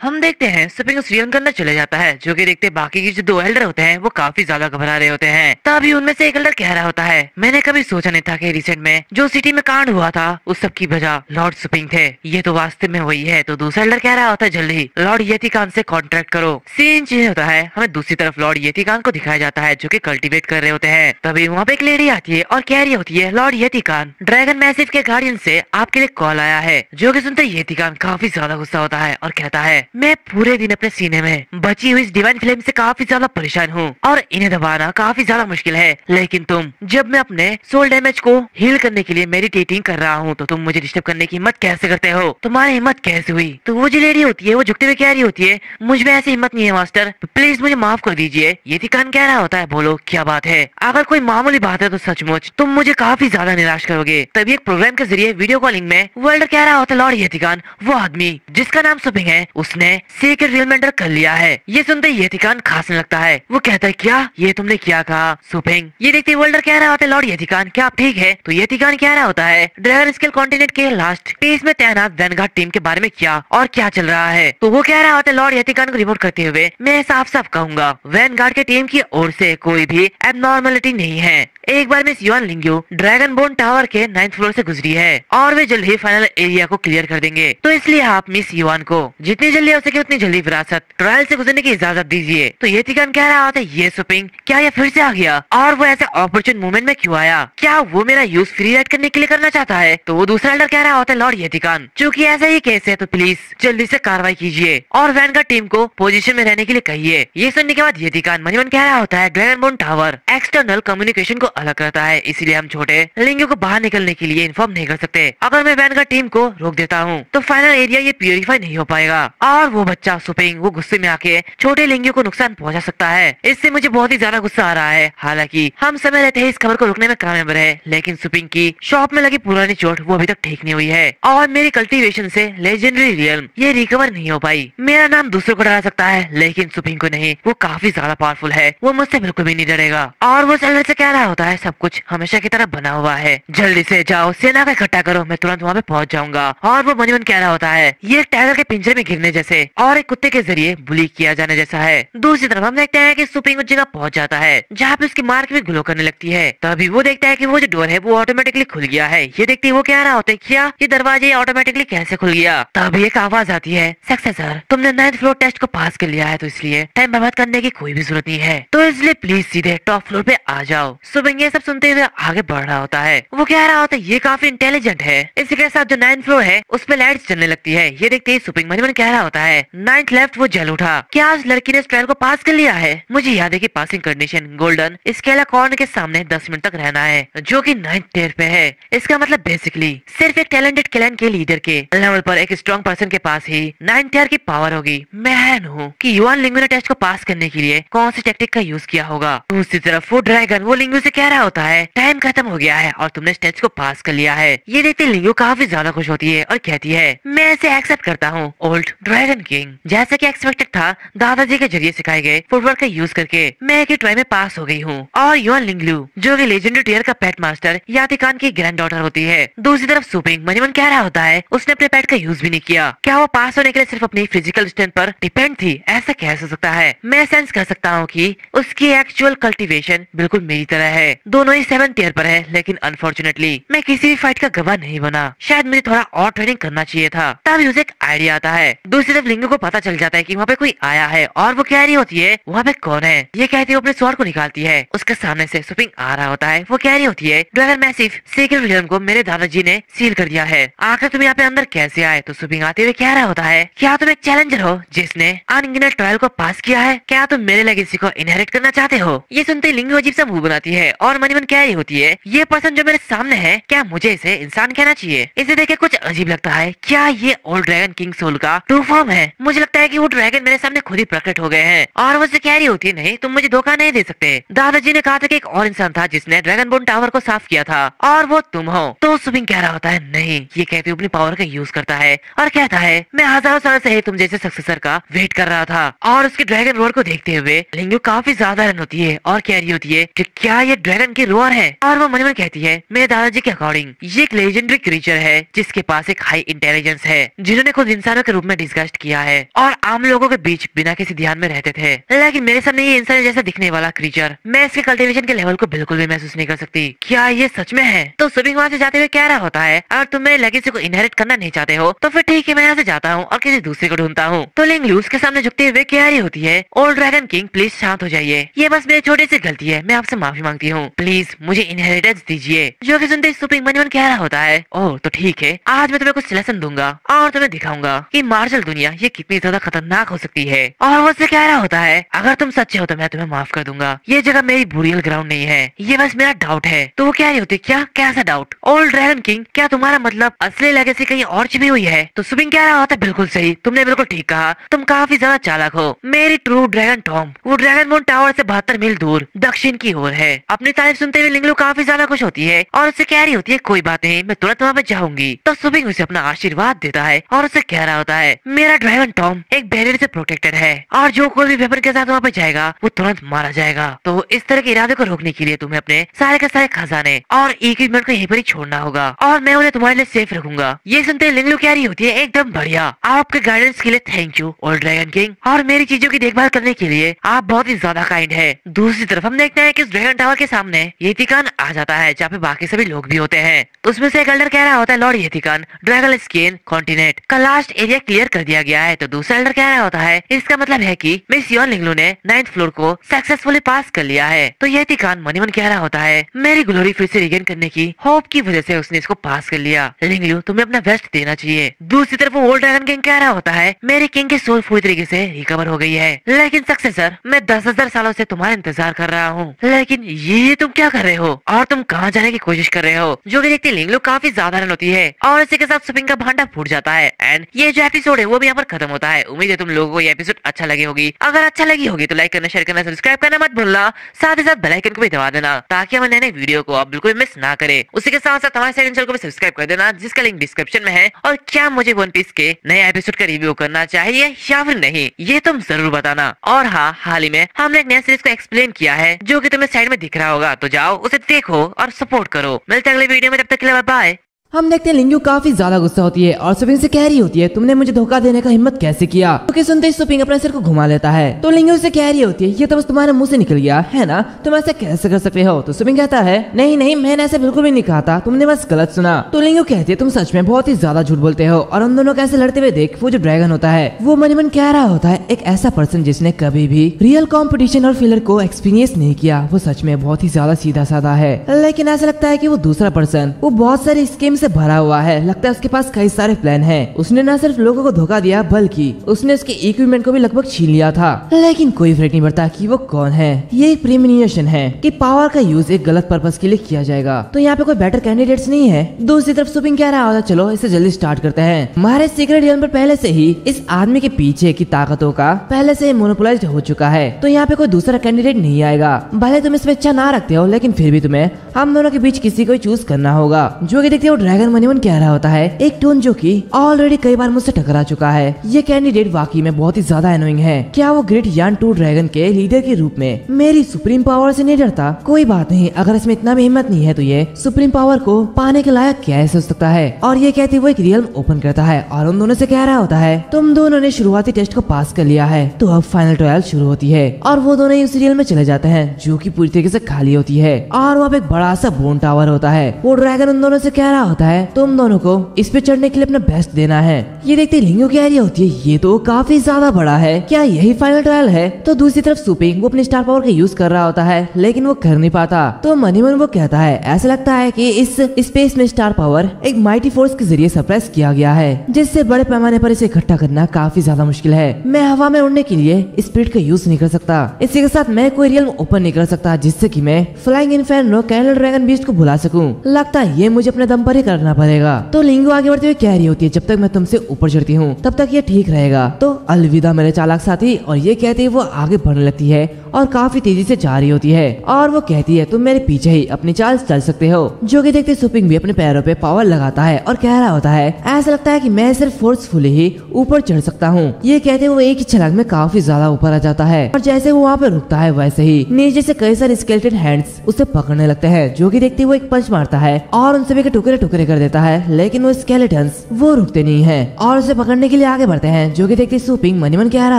हम देखते हैं सुपिंग उस रियन के अंदर चले जाता है, जो कि देखते बाकी के जो दो एल्डर होते हैं वो काफी ज्यादा घबरा रहे होते हैं। तभी उनमें से एक एल्डर कह रहा होता है, मैंने कभी सोचा नहीं था कि रिसेंट में जो सिटी में कांड हुआ था उस सब की वजह लॉर्ड सुपिंग थे। ये तो वास्तव में वही है। तो दूसरा एल्डर कह रहा होता है, जल्दी लॉर्ड येतिकान से कॉन्ट्रैक्ट करो। सीन चेंज होता है, हमें दूसरी तरफ लॉर्ड येतिकान को दिखाया जाता है जो कि कल्टीवेट कर रहे होते हैं। तभी वहाँ पे एक लेडी आती है और कह रही होती है, लॉर्ड येतिकान, ड्रैगन मैसिव के गार्डियन से आपके लिए कॉल आया है। जो कि सुनते येतिकान काफी ज्यादा गुस्सा होता है और कहता है, मैं पूरे दिन अपने सीने में बची हुई इस डिवाइन फ्लेम से काफी ज्यादा परेशान हूँ और इन्हें दबाना काफी ज्यादा मुश्किल है। लेकिन तुम, जब मैं अपने सोल डैमेज को हील करने के लिए मेडिटेटिंग कर रहा हूँ तो तुम मुझे डिस्टर्ब करने की हिम्मत कैसे करते हो? तुम्हारी हिम्मत कैसे हुई? तो वो जो लेडी होती है वो झुकते हुए कह रही होती है, मुझ में ऐसी हिम्मत नहीं है मास्टर, प्लीज मुझे माफ कर दीजिए। येतिकान कह रहा होता है, बोलो क्या बात है? अगर कोई मामूली बात है तो सचमुच तुम मुझे काफी ज्यादा निराश करोगे। तभी एक प्रोग्राम के जरिए वीडियो कॉलिंग में वो एल्डर कह रहा होता है, लॉर्ड येतिकान, वो आदमी जिसका नाम सुपिंग है उसने सीक्रेट रियलमेंडर कर लिया है। ये सुनते येतिकान खासने लगता है। वो कहता है, क्या ये तुमने क्या कहा सुपिंग? ये देखते वो एल्डर कह रहा होता है, लॉर्ड येतिकान क्या आप ठीक है? तो येतिकान कह रहा होता है, ड्रैगन स्केल कॉन्टिनेंट के लास्ट फेज में तैनात वैनगार्ड टीम के बारे में क्या और क्या चल रहा है? तो वो कह रहा होता है, लॉर्ड येतिकान को रिपोर्ट करते हुए मैं साफ साफ कहूंगा, वैनगार्ड के टीम की ओर से कोई भी एबनॉर्मलिटी नहीं है। एक बार miss Yuan Lingyu dragon bone tower के 9th फ्लोर से गुजरी है और वे जल्द ही फाइनल एरिया को क्लियर कर देंगे। तो इसलिए आप मिस युआन को जितनी जल्दी हो सके उतनी जल्दी विरासत ट्रायल से गुजरने की इजाजत दीजिए। तो येतिकान कह रहा होता है, ये सुपिंग क्या ये फिर से आ गया और वो ऐसे अपॉर्चुन मोमेंट में क्यों आया? क्या वो मेरा यूज फ्री राइड करने के लिए करना चाहता है? तो वो दूसरा एल्डर कह रहा होता है, लॉर्ड येतिकान, चूंकि ऐसा ही केस है तो प्लीज जल्दी से कार्रवाई कीजिए और वैनगार्ड टीम को पोजीशन में रहने के लिए कहिए। ये सुनने के बाद येतिकान मन ही मन कह रहा होता है, dragon bone tower external communication को अलग करता है, इसीलिए हम छोटे लिंगियों को बाहर निकलने के लिए इन्फॉर्म नहीं कर सकते। अगर मैं वैनगार्ड टीम को रोक देता हूँ तो फाइनल एरिया ये प्यूरिफाई नहीं हो पाएगा और वो बच्चा सुपिंग वो गुस्से में आके छोटे लिंगियों को नुकसान पहुंचा सकता है। इससे मुझे बहुत ही ज्यादा गुस्सा आ रहा है। हालांकि हम समय रहते हैं इस खबर को रोकने में कामयाब रहे, लेकिन सुपिंग की शॉप में लगी पुरानी चोट वो अभी तक ठीक नहीं हुई है और मेरी कल्टीवेशन से लेजेंडरी रियल्म ये रिकवर नहीं हो पाई। मेरा नाम दूसरों को डरा सकता है लेकिन सुपिंग को नहीं, वो काफी ज्यादा पावरफुल है, वो मुझसे बिल्कुल भी नहीं डरेगा। और वो सेलर से कह रहा होता है, सब कुछ हमेशा की तरह बना हुआ है, जल्दी से जाओ सेना को इकट्ठा करो, मैं तुरंत वहाँ पे पहुँच जाऊंगा। और वो मन ही मन कह रहा होता है, ये एक टाइगर के पिंजरे में गिरने जैसे और एक कुत्ते के जरिए बुली किया जाने जैसा है। दूसरी तरफ हम देखते हैं कि सुपिंग उस जगह पहुंच जाता है जहाँ पे उसकी मार्क भी ग्लो करने लगती है। तभी वो देखता है कि वो जो डोर है वो ऑटोमेटिकली खुल गया है। ये देखते ही वो कह रहा होता है, क्या ये दरवाजे ऑटोमेटिकली कैसे खुल गया? तभी एक आवाज आती है, सक्सेसर तुमने 9th फ्लोर टेस्ट को पास कर लिया है तो इसलिए टाइम बर्बाद करने की कोई भी जरूरत नहीं है, तो इसलिए प्लीज सीधे टॉप फ्लोर पे आ जाओ। सुपिंग ये सब सुनते हुए आगे बढ़ रहा होता है। वो कह रहा होता है, ये काफी इंटेलिजेंट है। इसी के साथ जो 9th फ्लोर है उस पे लाइट्स जलने लगती है। ये देखते ही सुपिंग मन ही मन कह रहा होता है, 9th लेफ्ट वो जल उठा, क्या उस लड़की ने इस ट्रायल को पास कर लिया है? मुझे याद है कि passing condition golden Scala corn के सामने 10 मिनट तक रहना है जो कि 9th टियर पे है। इसका मतलब बेसिकली सिर्फ एक टैलेंटेड क्लैन के लीडर के लेवल पर एक स्ट्रॉन्ग पर्सन के पास ही 9th टियर की पावर होगी। मैं हैरान हूँ कि युआन लिंगू ने टेस्ट को पास करने के लिए कौन सी टेक्निक का यूज किया होगा। दूसरी तरफ वो ड्रैगन वो लिंगू से कह रहा होता है, टाइम खत्म हो गया है और तुमने इस टेस्ट को पास कर लिया है। ये देखते लिंगू काफी ज्यादा खुश होती है और कहती है, मैं इसे एक्सेप्ट करता हूँ ओल्ड ड्रैगन किंग। जैसा कि एक्सपेक्टेड था, दादाजी के जरिए सिखाए गए फुटवर्क का यूज करके मैं एक ही ट्राई में पास हो गई हूँ। और युआन लिंगलू जो कि लेजेंडरी टियर का पेट मास्टर यातिकान की ग्रैंड डॉटर होती है। दूसरी तरफ सुपिंग मन ही मन कह रहा होता है, उसने अपने पेट का यूज भी नहीं किया, क्या वो पास होने के लिए सिर्फ अपनी फिजिकल स्ट्रेंथ पर डिपेंड थी? ऐसा कैसे हो सकता है? मैं सेंस कर सकता हूँ कि उसकी एक्चुअल कल्टीवेशन बिल्कुल मेरी तरह है। दोनों ही 7th टियर पर है, लेकिन अनफॉर्चुनेटली मैं किसी भी फाइट का गवाह नहीं बना। शायद मुझे थोड़ा और ट्रेनिंग करना चाहिए था। तभी उसे एक आइडिया आता है। दूसरी तरफ लिंगू को पता चल जाता है कि वहाँ पे कोई आया है और वो कह रही होती है, वहाँ पे कौन है? ये कहती है, अपने स्वॉर्ड को निकालती है। उसके सामने से सुपिंग आ रहा होता है। वो कह रही होती है, ड्रैगन मैसिव सीक्रेट रियल्म को मेरे दादाजी ने सील कर दिया है, आखिर तुम यहाँ पे अंदर कैसे आए? तो सुपिंग आते हुए कह रहा होता है, क्या तुम एक चैलेंजर हो जिसने अनगिनत ट्रायल को पास किया है? क्या तुम मेरे लेगेसी को इनहेरिट करना चाहते हो? ये सुनते ही लिंगू अजीब सा मुंह बनाती है और मन ही मन कह रही होती है, ये पर्सन जो मेरे सामने है, क्या मुझे इसे इंसान कहना चाहिए? इसे देख के कुछ अजीब लगता है। क्या ये ओल्ड ड्रैगन किंग सोल का ट्रू फॉर्म है? मुझे लगता है कि वो ड्रैगन मेरे सामने खुद ही प्रकट हो गए हैं। और वो कह रही होती है, नहीं तुम मुझे धोखा नहीं दे सकते। दादाजी ने कहा था कि एक और इंसान था जिसने ड्रैगन बोन टावर को साफ किया था और वो तुम हो। तो सुपिंग कह रहा होता है, नहीं। ये कहते हुए अपनी पावर का यूज करता है और कहता है, मैं हजारों साल से ही तुम जैसे सक्सेसर का वेट कर रहा था। और उसके ड्रैगन रोड को देखते हुए लिंगू काफी ज्यादा रन होती है और कह रही होती है कि क्या ये ड्रैगन की रोअर है और वो मनी मन कहती है मेरे दादाजी के अकॉर्डिंग ये एक लेजेंडरी क्रीचर है जिसके पास एक हाई इंटेलिजेंस है, जिन्होंने खुद इंसानों के रूप में डिस्गस्ट किया है और आम लोगों के बीच बिना किसी ध्यान में रहते थे। लेकिन मेरे सामने ये इंसान जैसा दिखने वाला क्रीचर, मैं इसके कल्टीवेशन के लेवल को बिल्कुल भी महसूस नहीं कर सकती। क्या ये सच में है? तो सुबिंग वहाँ से जाते हुए कह रहा होता है अगर तुम मेरे लेगेसी को इनहेरिट करना नहीं चाहते हो तो फिर ठीक है, मैं यहाँ से जाता हूँ और किसी दूसरे को ढूंढता हूँ। तो लिंगलू उसके सामने झुकते हुए कह रही होती है ओल्ड ड्रैगन किंग प्लीज शांत हो जाइए, ये बस मेरी छोटी सी गलती है, मैं आपसे माफी मांगती हूँ, प्लीज मुझे इनहेरिटेंस दीजिए। जो कि सुनते सुबिंग मनी मन कह रहा होता है ओह तो ठीक है, आज मैं तुम्हें कुछ लेसन दूंगा और तुम्हें दिखाऊंगा कि मार्शल दुनिया ये कितनी ज्यादा खतरनाक हो सकती है। और वो उससे कह रहा होता है अगर तुम सच्चे हो तो मैं तुम्हें माफ कर दूंगा, ये जगह मेरी बुरियल ग्राउंड नहीं है, ये बस मेरा डाउट है। तो वो कह रही होती क्या कैसा डाउट? ओल्ड ड्रैगन किंग क्या तुम्हारा मतलब असली लेगेसी कहीं और छिपी हुई है? तो सुबिंग कह रहा होता है बिल्कुल सही, तुमने बिल्कुल ठीक कहा, तुम काफी ज्यादा चालाक हो। मेरी ट्रू ड्रैगन टॉम वो ड्रैगन बोन टावर से 72 मील दूर दक्षिण की ओर है। अपनी तारीफ सुनते हुए लिंगलू काफी ज्यादा खुश होती है और उससे कह रही होती है कोई बात नहीं, मैं तुरंत वहाँ पे जाऊंगी। तो सुबिंग उसे अपना आशीर्वाद देता है और उसे कह रहा होता है मेरा ड्रैगन टॉम एक बैरियर से प्रोटेक्टेड है और जो कोई भी वेपन के साथ वहाँ पे जाएगा वो तुरंत मारा जाएगा। तो इस तरह के इरादे को रोकने के लिए तुम्हें अपने सारे के सारे खजाने और इक्विपमेंट को यहीं पर ही छोड़ना होगा और मैं उन्हें तुम्हारे लिए सेफ रखूंगा। ये सुनते लिंगलू कह रही होती है एकदम बढ़िया, आपके गाइडेंस के लिए thank you old dragon king, और मेरी चीजों की देखभाल करने के लिए आप बहुत ही ज्यादा काइंड है। दूसरी तरफ हम देखते हैं कि इस ड्रैगन टावर के सामने येतिकान आ जाता है जहाँ पे बाकी सभी लोग भी होते हैं। तो उसमें से एक एल्डर कह रहा होता है लॉर्ड येतिकान ड्रैगन स्केन कॉन्टिनेंट का लास्ट एरिया क्लियर कर दिया गया है। तो दूसरा एल्डर कह रहा होता है इसका मतलब है कि मिस योन लिंगलू ने 9th फ्लोर को सक्सेसफुली पास कर लिया है। तो येतिकान मनी मन कह रहा होता है मेरी ग्लोरी फिर से रिगेन करने की होप की वजह से उसने इसको पास कर लिया, लिंगलू तुम्हें अपना बेस्ट देना चाहिए। दूसरी तरफ ओल्ड ड्रैगन किंग कह रहा होता है मेरी किंग की सोल पूरी तरीके से रिकवर हो गई है, लेकिन सक्सेसर मैं 10,000 सालों से तुम्हारा इंतजार कर रहा हूँ, लेकिन ये तुम क्या कर रहे हो और तुम कहाँ जाने की कोशिश कर रहे हो? जो कि देखते लिंगलू काफी ज्यादा रन होती है और इसी के साथ सुबिंग का भांडा फूट जाता है एंड ये जो एपिसोड है वो भी यहाँ पर खत्म होता है। उम्मीद है तुम लोगों को ये एपिसोड अच्छा लगी होगी, अगर अच्छा लगी होगी तो लाइक करना, शेयर करना, सब्सक्राइब करना मत भूलना, साथ ही साथ बेल आइकन को भी दबा देना ताकि हमारे नए वीडियो को आप बिल्कुल मिस ना करे। उसी के साथ साथ हमारे चैनल को भी सब्सक्राइब कर देना जिसका लिंक डिस्क्रिप्शन में है। और क्या मुझे वन पीस के नए एपिसोड का रिव्यू करना चाहिए या फिर नहीं ये तुम जरूर बताना। और हाँ, हाल ही में हमने एक नया सीरीज को एक्सप्लेन किया है जो कि तुम्हें साइड में दिख रहा होगा, तो जाओ उसे देखो और सपोर्ट करो। मिलते हैं अगले वीडियो में, तब तक के लिए बाय। हम देखते हैं लिंगू काफी ज्यादा गुस्सा होती है और सुबिंग से कह रही होती है तुमने मुझे धोखा देने का हिम्मत कैसे किया? क्योंकि सुनते ही सुबिंग अपने सिर को घुमा लेता है। तो लिंगू से कह रही होती है ये तो बस तुम्हारे मुंह से निकल गया है ना, तुम ऐसे कैसे कर सकते हो? तो सुबिंग कहता है नहीं नहीं, मैंने ऐसे बिल्कुल भी नहीं कहा था, तुमने बस गलत सुना। तो लिंगू कहती है तुम सच में बहुत ही ज्यादा झूठ बोलते हो। और उन दोनों कैसे लड़ते हुए देख वो जो ड्रैगन होता है वो मन मन कह रहा होता है एक ऐसा पर्सन जिसने कभी भी रियल कॉम्पिटिशन और फिलर को एक्सपीरियंस नहीं किया वो सच में बहुत ही ज्यादा सीधा साधा है। लेकिन ऐसा लगता है कि वो दूसरा पर्सन वो बहुत सारे स्कीम से भरा हुआ है, लगता है उसके पास कई सारे प्लान हैं। उसने न सिर्फ लोगों को धोखा दिया बल्कि उसने उसके इक्विपमेंट को भी लगभग छीन लिया था। लेकिन कोई फर्क नहीं पड़ता कि वो कौन है, ये एक प्रीमिनिएशन है कि पावर का यूज एक गलत पर्पस के लिए किया जाएगा। तो यहाँ पे कोई बेटर कैंडिडेट्स नहीं है। दूसरी तरफ सुबिंग कह रहा होता चलो इसे जल्दी स्टार्ट करते हैं। हमारे सीक्रेट रियल्म पर पहले से ही इस आदमी के पीछे की ताकतों का पहले से मोनोपोलाइज्ड हो चुका है, तो यहाँ पे कोई दूसरा कैंडिडेट नहीं आएगा। भले तुम इसमें इच्छा ना रखते हो लेकिन फिर भी तुम्हें हम दोनों के बीच किसी को चूज करना होगा। जो कि देखते हो ड्रैगन मनी मन कह रहा होता है एक टोन जो कि ऑलरेडी कई बार मुझसे टकरा चुका है। ये कैंडिडेट वाकई में बहुत ही ज्यादा एनोइंग है। क्या वो ग्रेट यान 2 ड्रैगन के लीडर के रूप में मेरी सुप्रीम पावर से नहीं डरता? कोई बात नहीं, अगर इसमें इतना भी हिम्मत नहीं है तो ये सुप्रीम पावर को पाने के लायक कैसे हो सकता है? और ये कहते वो एक रियल ओपन करता है और उन दोनों से कह रहा होता है तुम दोनों ने शुरुआती टेस्ट को पास कर लिया है, तो अब फाइनल ट्रायल शुरू होती है। और वो दोनों उस रियल में चले जाते हैं जो की पूरी तरीके से खाली होती है और वहाँ पे एक बड़ा सा बोन टावर होता है। वो ड्रैगन उन दोनों से कह रहा होता है तुम दोनों को इस पे चढ़ने के लिए अपना बेस्ट देना है। ये देखते लिंगू कह रही होती है ये तो काफी ज्यादा बड़ा है, क्या यही फाइनल ट्रायल है? तो दूसरी तरफ सुबिंग वो अपने स्टार पावर का यूज कर रहा होता है लेकिन वो कर नहीं पाता। तो मनी मन वो कहता है ऐसा लगता है कि इस स्पेस में स्टार पावर एक माइटी फोर्स के जरिए सप्रेस किया गया है जिससे बड़े पैमाने पर इसे इकट्ठा करना काफी ज्यादा मुश्किल है। मैं हवा में उड़ने के लिए स्पिरिट का यूज नहीं कर सकता, इसी के साथ मैं कोई रियल ओपन नहीं कर सकता जिससे कि मैं फ्लाइंग इन्फेर्नो कैनल ड्रैगन बीस्ट को बुला सकूं। लगता है ये मुझे अपने दम पर ही करना पड़ेगा। तो लिंगू आगे बढ़ते हुए कह रही होती है जब तक मैं तुमसे ऊपर चढ़ती हूँ तब तक ये ठीक रहेगा। तो अलविदा मेरे चालाक साथी, और ये कहते ही वो आगे बढ़ने लगती है और काफी तेजी से जा रही होती है और वो कहती है तुम मेरे पीछे ही अपनी चाल चल सकते हो। जो कि देखते सुपिंग भी अपने पैरों पे पावर लगाता है और कह रहा होता है ऐसा लगता है कि मैं सिर्फ फोर्सफुली ही ऊपर चढ़ सकता हूँ। ये कहते वो एक ही छलांग में काफी ज्यादा ऊपर आ जाता है और जैसे वो वहाँ पे रुकता है वैसे ही नीचे से कई सारे स्केलेटन हैंड्स उसे पकड़ने लगते हैं। जो कि देखते वो एक पंच मारता है और उन सभी के टुकड़े टुकड़े कर देता है, लेकिन वो स्केलेटन्स वो रुकते नहीं है और उसे पकड़ने के लिए आगे बढ़ते हैं। जो कि देखते सुपिंग मन ही मन कह रहा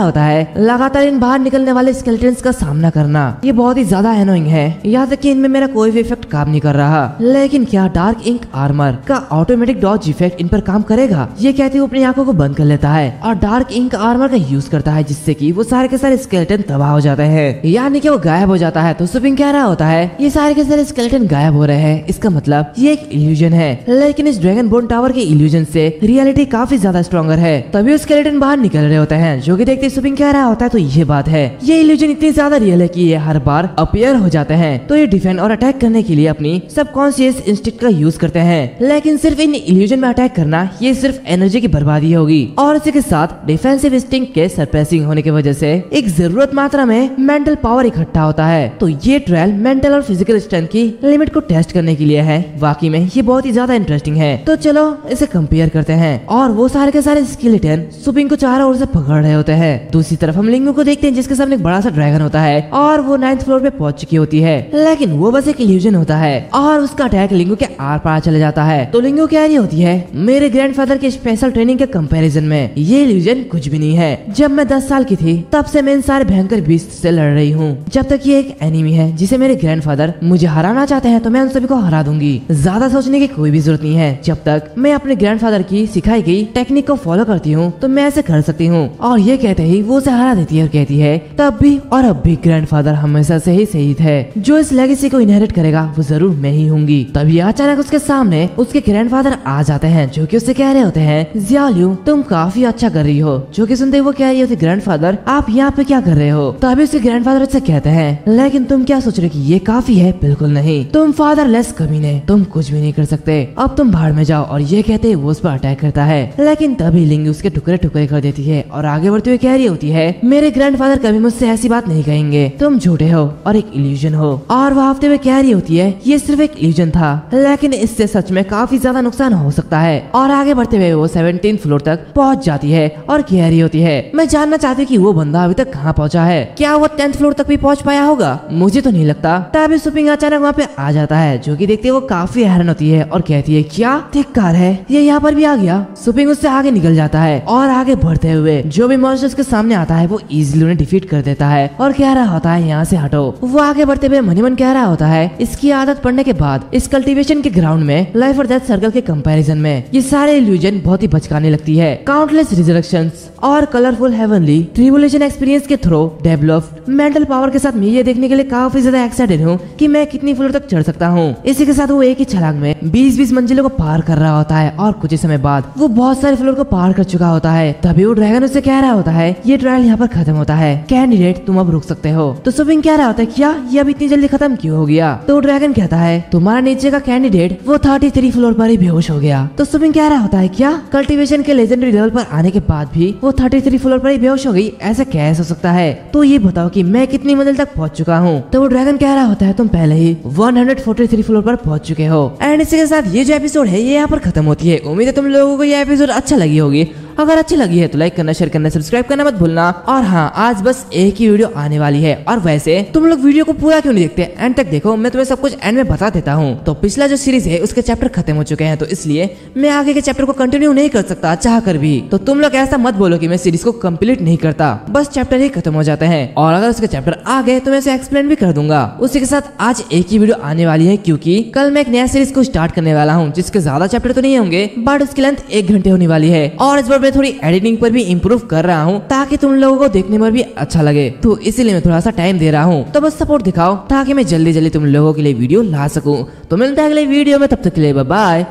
होता है लगातार इन बाहर निकलने वाले स्केलेटन्स का सामना करना ये बहुत ही ज्यादा एनोइंग है, यहाँ तक कि इनमें मेरा कोई भी इफेक्ट काम नहीं कर रहा। लेकिन क्या डार्क इंक आर्मर का ऑटोमेटिक डॉज इफेक्ट इन पर काम करेगा? ये कहते वो अपनी आंखों को बंद कर लेता है और डार्क इंक आर्मर का यूज करता है जिससे कि वो सारे के सारे स्केलेटन तबाह हो जाते हैं, यानी कि वो गायब हो जाता है। तो सुपिंग कह रहा होता है ये सारे के सारे स्केलेटन गायब हो रहे हैं, इसका मतलब ये एक इल्यूजन है। लेकिन इस ड्रैगन बोन टावर के इल्यूजन से रियलिटी काफी ज्यादा स्ट्रॉन्गर है। तभी वो स्केलेटन बाहर निकल रहे होते हैं। जो कि देखते सुपिंग कह रहा होता है तो ये बात है, ये इल्यूजन इतनी ज्यादा रियल है कि ये हर बार अपीयर हो जाते हैं। तो ये डिफेंड और अटैक करने के लिए अपनी सबकॉन्शियस इंस्टिंक्ट का यूज करते हैं। लेकिन सिर्फ इन इल्यूजन में अटैक करना ये सिर्फ एनर्जी की बर्बादी होगी और इसी के साथ डिफेंसिव इंस्टिंक्ट के सरप्रेसिंग होने की वजह से एक जरूरत मात्रा में मेंटल पावर इकट्ठा होता है। तो ये ट्रायल मेंटल और फिजिकल स्ट्रेंथ की लिमिट को टेस्ट करने के लिए है। वाकई में ये बहुत ही ज्यादा इंटरेस्टिंग है। तो चलो इसे कंपेयर करते हैं। और वो सारे के सारे स्केलेटन सुपिंग को चारों ओर से पकड़ रहे होते हैं। दूसरी तरफ हम लिंगू को देखते हैं जिसके सामने एक बड़ा सा ड्रैगन होता है और वो 9th फ्लोर पे पहुंच चुकी होती है, लेकिन वो बस एक इल्यूजन होता है और उसका अटैक लिंगू के आर पार चले जाता है। तो लिंगू कह रही होती है मेरे ग्रैंडफादर के स्पेशल ट्रेनिंग के कंपैरिजन में ये इल्यूजन कुछ भी नहीं है। जब मैं 10 साल की थी तब से मैं इन सारे भयंकर बीस्ट से लड़ रही हूँ। जब तक ये एक एनिमी है जिसे मेरे ग्रैंडफादर मुझे हराना चाहते हैं तो मैं उन सभी को हरा दूंगी। ज्यादा सोचने की कोई भी जरूरत नहीं है। जब तक मैं अपने ग्रैंडफादर की सिखाई गई टेक्निक को फॉलो करती हूँ तो मैं ऐसे कर सकती हूँ। और ये कहते ही वो उसे हरा देती है और कहती है तब भी और अब भी ग्रैंडफादर हमेशा से ही शहीद है। जो इस लेगेसी को इनहेरिट करेगा वो जरूर मैं ही होंगी। तभी अचानक उसके सामने उसके ग्रैंडफादर आ जाते हैं जो कि उससे कह रहे होते हैं ज़ियालियू तुम काफी अच्छा कर रही हो। जो कि सुनते ही वो कह रही होती ग्रैंडफादर आप यहाँ पे क्या कर रहे हो? तभी उसके ग्रैंडफादर उससे कहते हैं लेकिन तुम क्या सोच रहे कि ये काफी है? बिल्कुल नहीं, तुम फादरलेस कमीने, तुम कुछ भी नहीं कर सकते, अब तुम बाहर में जाओ। और ये कहते वो उस पर अटैक करता है, लेकिन तभी लिंगी उसके टुकड़े टुकड़े कर देती है और आगे बढ़ते हुए कह रही होती है मेरे ग्रैंडफादर कभी मुझसे ऐसी बात नहीं कहेंगे, तुम झूठे हो और एक इल्यूजन हो। और वो हफ्ते में कह रही होती है ये सिर्फ एक इल्यूजन था लेकिन इससे सच में काफी ज्यादा नुकसान हो सकता है। और आगे बढ़ते हुए वो 17th फ्लोर तक पहुंच जाती है और कह रही होती है मैं जानना चाहती हूँ कि वो बंदा अभी तक कहाँ पहुंचा है, क्या वो 10th फ्लोर तक भी पहुंच पाया होगा? मुझे तो नहीं लगता। तभी सुपिंग अचानक वहाँ पे आ जाता है जो कि देखते वो काफी हैरान होती है और कहती है क्या धिक्कार है, ये यहाँ पर भी आ गया? सुपिंग उससे आगे निकल जाता है और आगे बढ़ते हुए जो भी मॉन्स्टर उसके सामने आता है वो इजीली उन्हें डिफीट कर देता है और कह रहा होता है यहाँ से हटो। वो आगे बढ़ते हुए मन ही मन कह रहा होता है इसकी आदत पड़ने के बाद इस कल्टीवेशन के ग्राउंड में लाइफ और डेथ सर्कल के कंपैरिजन में ये सारे इल्यूजन बहुत ही बचकाने लगती है। काउंटलेस रिजरेक्शंस और कलरफुल हेवनली ट्रिबुलेशन एक्सपीरियंस के थ्रू डेवलप्ड मेंटल पावर के साथ मैं ये देखने के लिए काफी ज्यादा एक्साइटेड हूँ कि मैं कितनी फ्लोर तक चढ़ सकता हूँ। इसी के साथ वो एक ही छलांग में 20-20 मंजिलों को पार कर रहा होता है और कुछ ही समय बाद वो बहुत सारे फ्लोर को पार कर चुका होता है। तभी वो ड्रैगन उससे कह रहा होता है ये ट्रायल यहाँ पर खत्म होता है, कैंडिडेट तुम अब रुक सकते हो। तो सुपिंग कह रहा होता है क्या ये अब इतनी जल्दी खत्म क्यों हो गया? तो ड्रैगन कहता है तुम्हारा नीचे का कैंडिडेट वो 33 फ्लोर पर ही बेहोश हो गया। तो सुपिंग कह रहा होता है क्या कल्टीवेशन के लेजेंडरी लेवल पर आने के बाद भी वो 33 फ्लोर पर ही बेहोश हो गई, ऐसा कैसे हो सकता है? तो ये बताओ कि मैं कितनी मंजिल तक पहुंच चुका हूँ? तो वो ड्रैगन कह रहा होता है तुम पहले ही 143 फ्लोर पर पहुंच चुके हो। एंड इसी के साथ ये जो एपिसोड है ये यहाँ पर खत्म होती है। उम्मीद है तुम लोगों को ये एपिसोड अच्छा लगी होगी। अगर अच्छी लगी है तो लाइक करना, शेयर करना, सब्सक्राइब करना मत भूलना। और हाँ, आज बस एक ही वीडियो आने वाली है। और वैसे तुम लोग वीडियो को पूरा क्यों नहीं देखते, एंड तक देखो, मैं तुम्हें सब कुछ एंड में बता देता हूँ। तो पिछला जो सीरीज है उसके चैप्टर खत्म हो चुके हैं, तो इसलिए मैं आगे के चैप्टर को कंटिन्यू नहीं कर सकता चाह कर भी। तो तुम लोग ऐसा मत बोलो कि मैं सीरीज को कंप्लीट नहीं करता, बस चैप्टर ही खत्म हो जाते हैं। और अगर उसके चैप्टर आ गए तो मैं उसे एक्सप्लेन भी कर दूंगा। उसी के साथ आज एक ही वीडियो आने वाली है क्योंकि कल मैं एक नया सीरीज को स्टार्ट करने वाला हूँ जिसके ज्यादा चैप्टर तो नहीं होंगे बट उसकी लेंथ 1 घंटे होने वाली है। और इस बार मैं थोड़ी एडिटिंग भी इम्प्रूव कर रहा हूँ ताकि तुम लोगों को देखने में भी अच्छा लगे, तो इसीलिए मैं थोड़ा सा टाइम दे रहा हूँ। तो बस सपोर्ट दिखाओ ताकि मैं जल्दी जल्दी तुम लोगों के लिए वीडियो ला सकूं। तो मिलते हैं अगले वीडियो में, तब तक के लिए बाय बाय।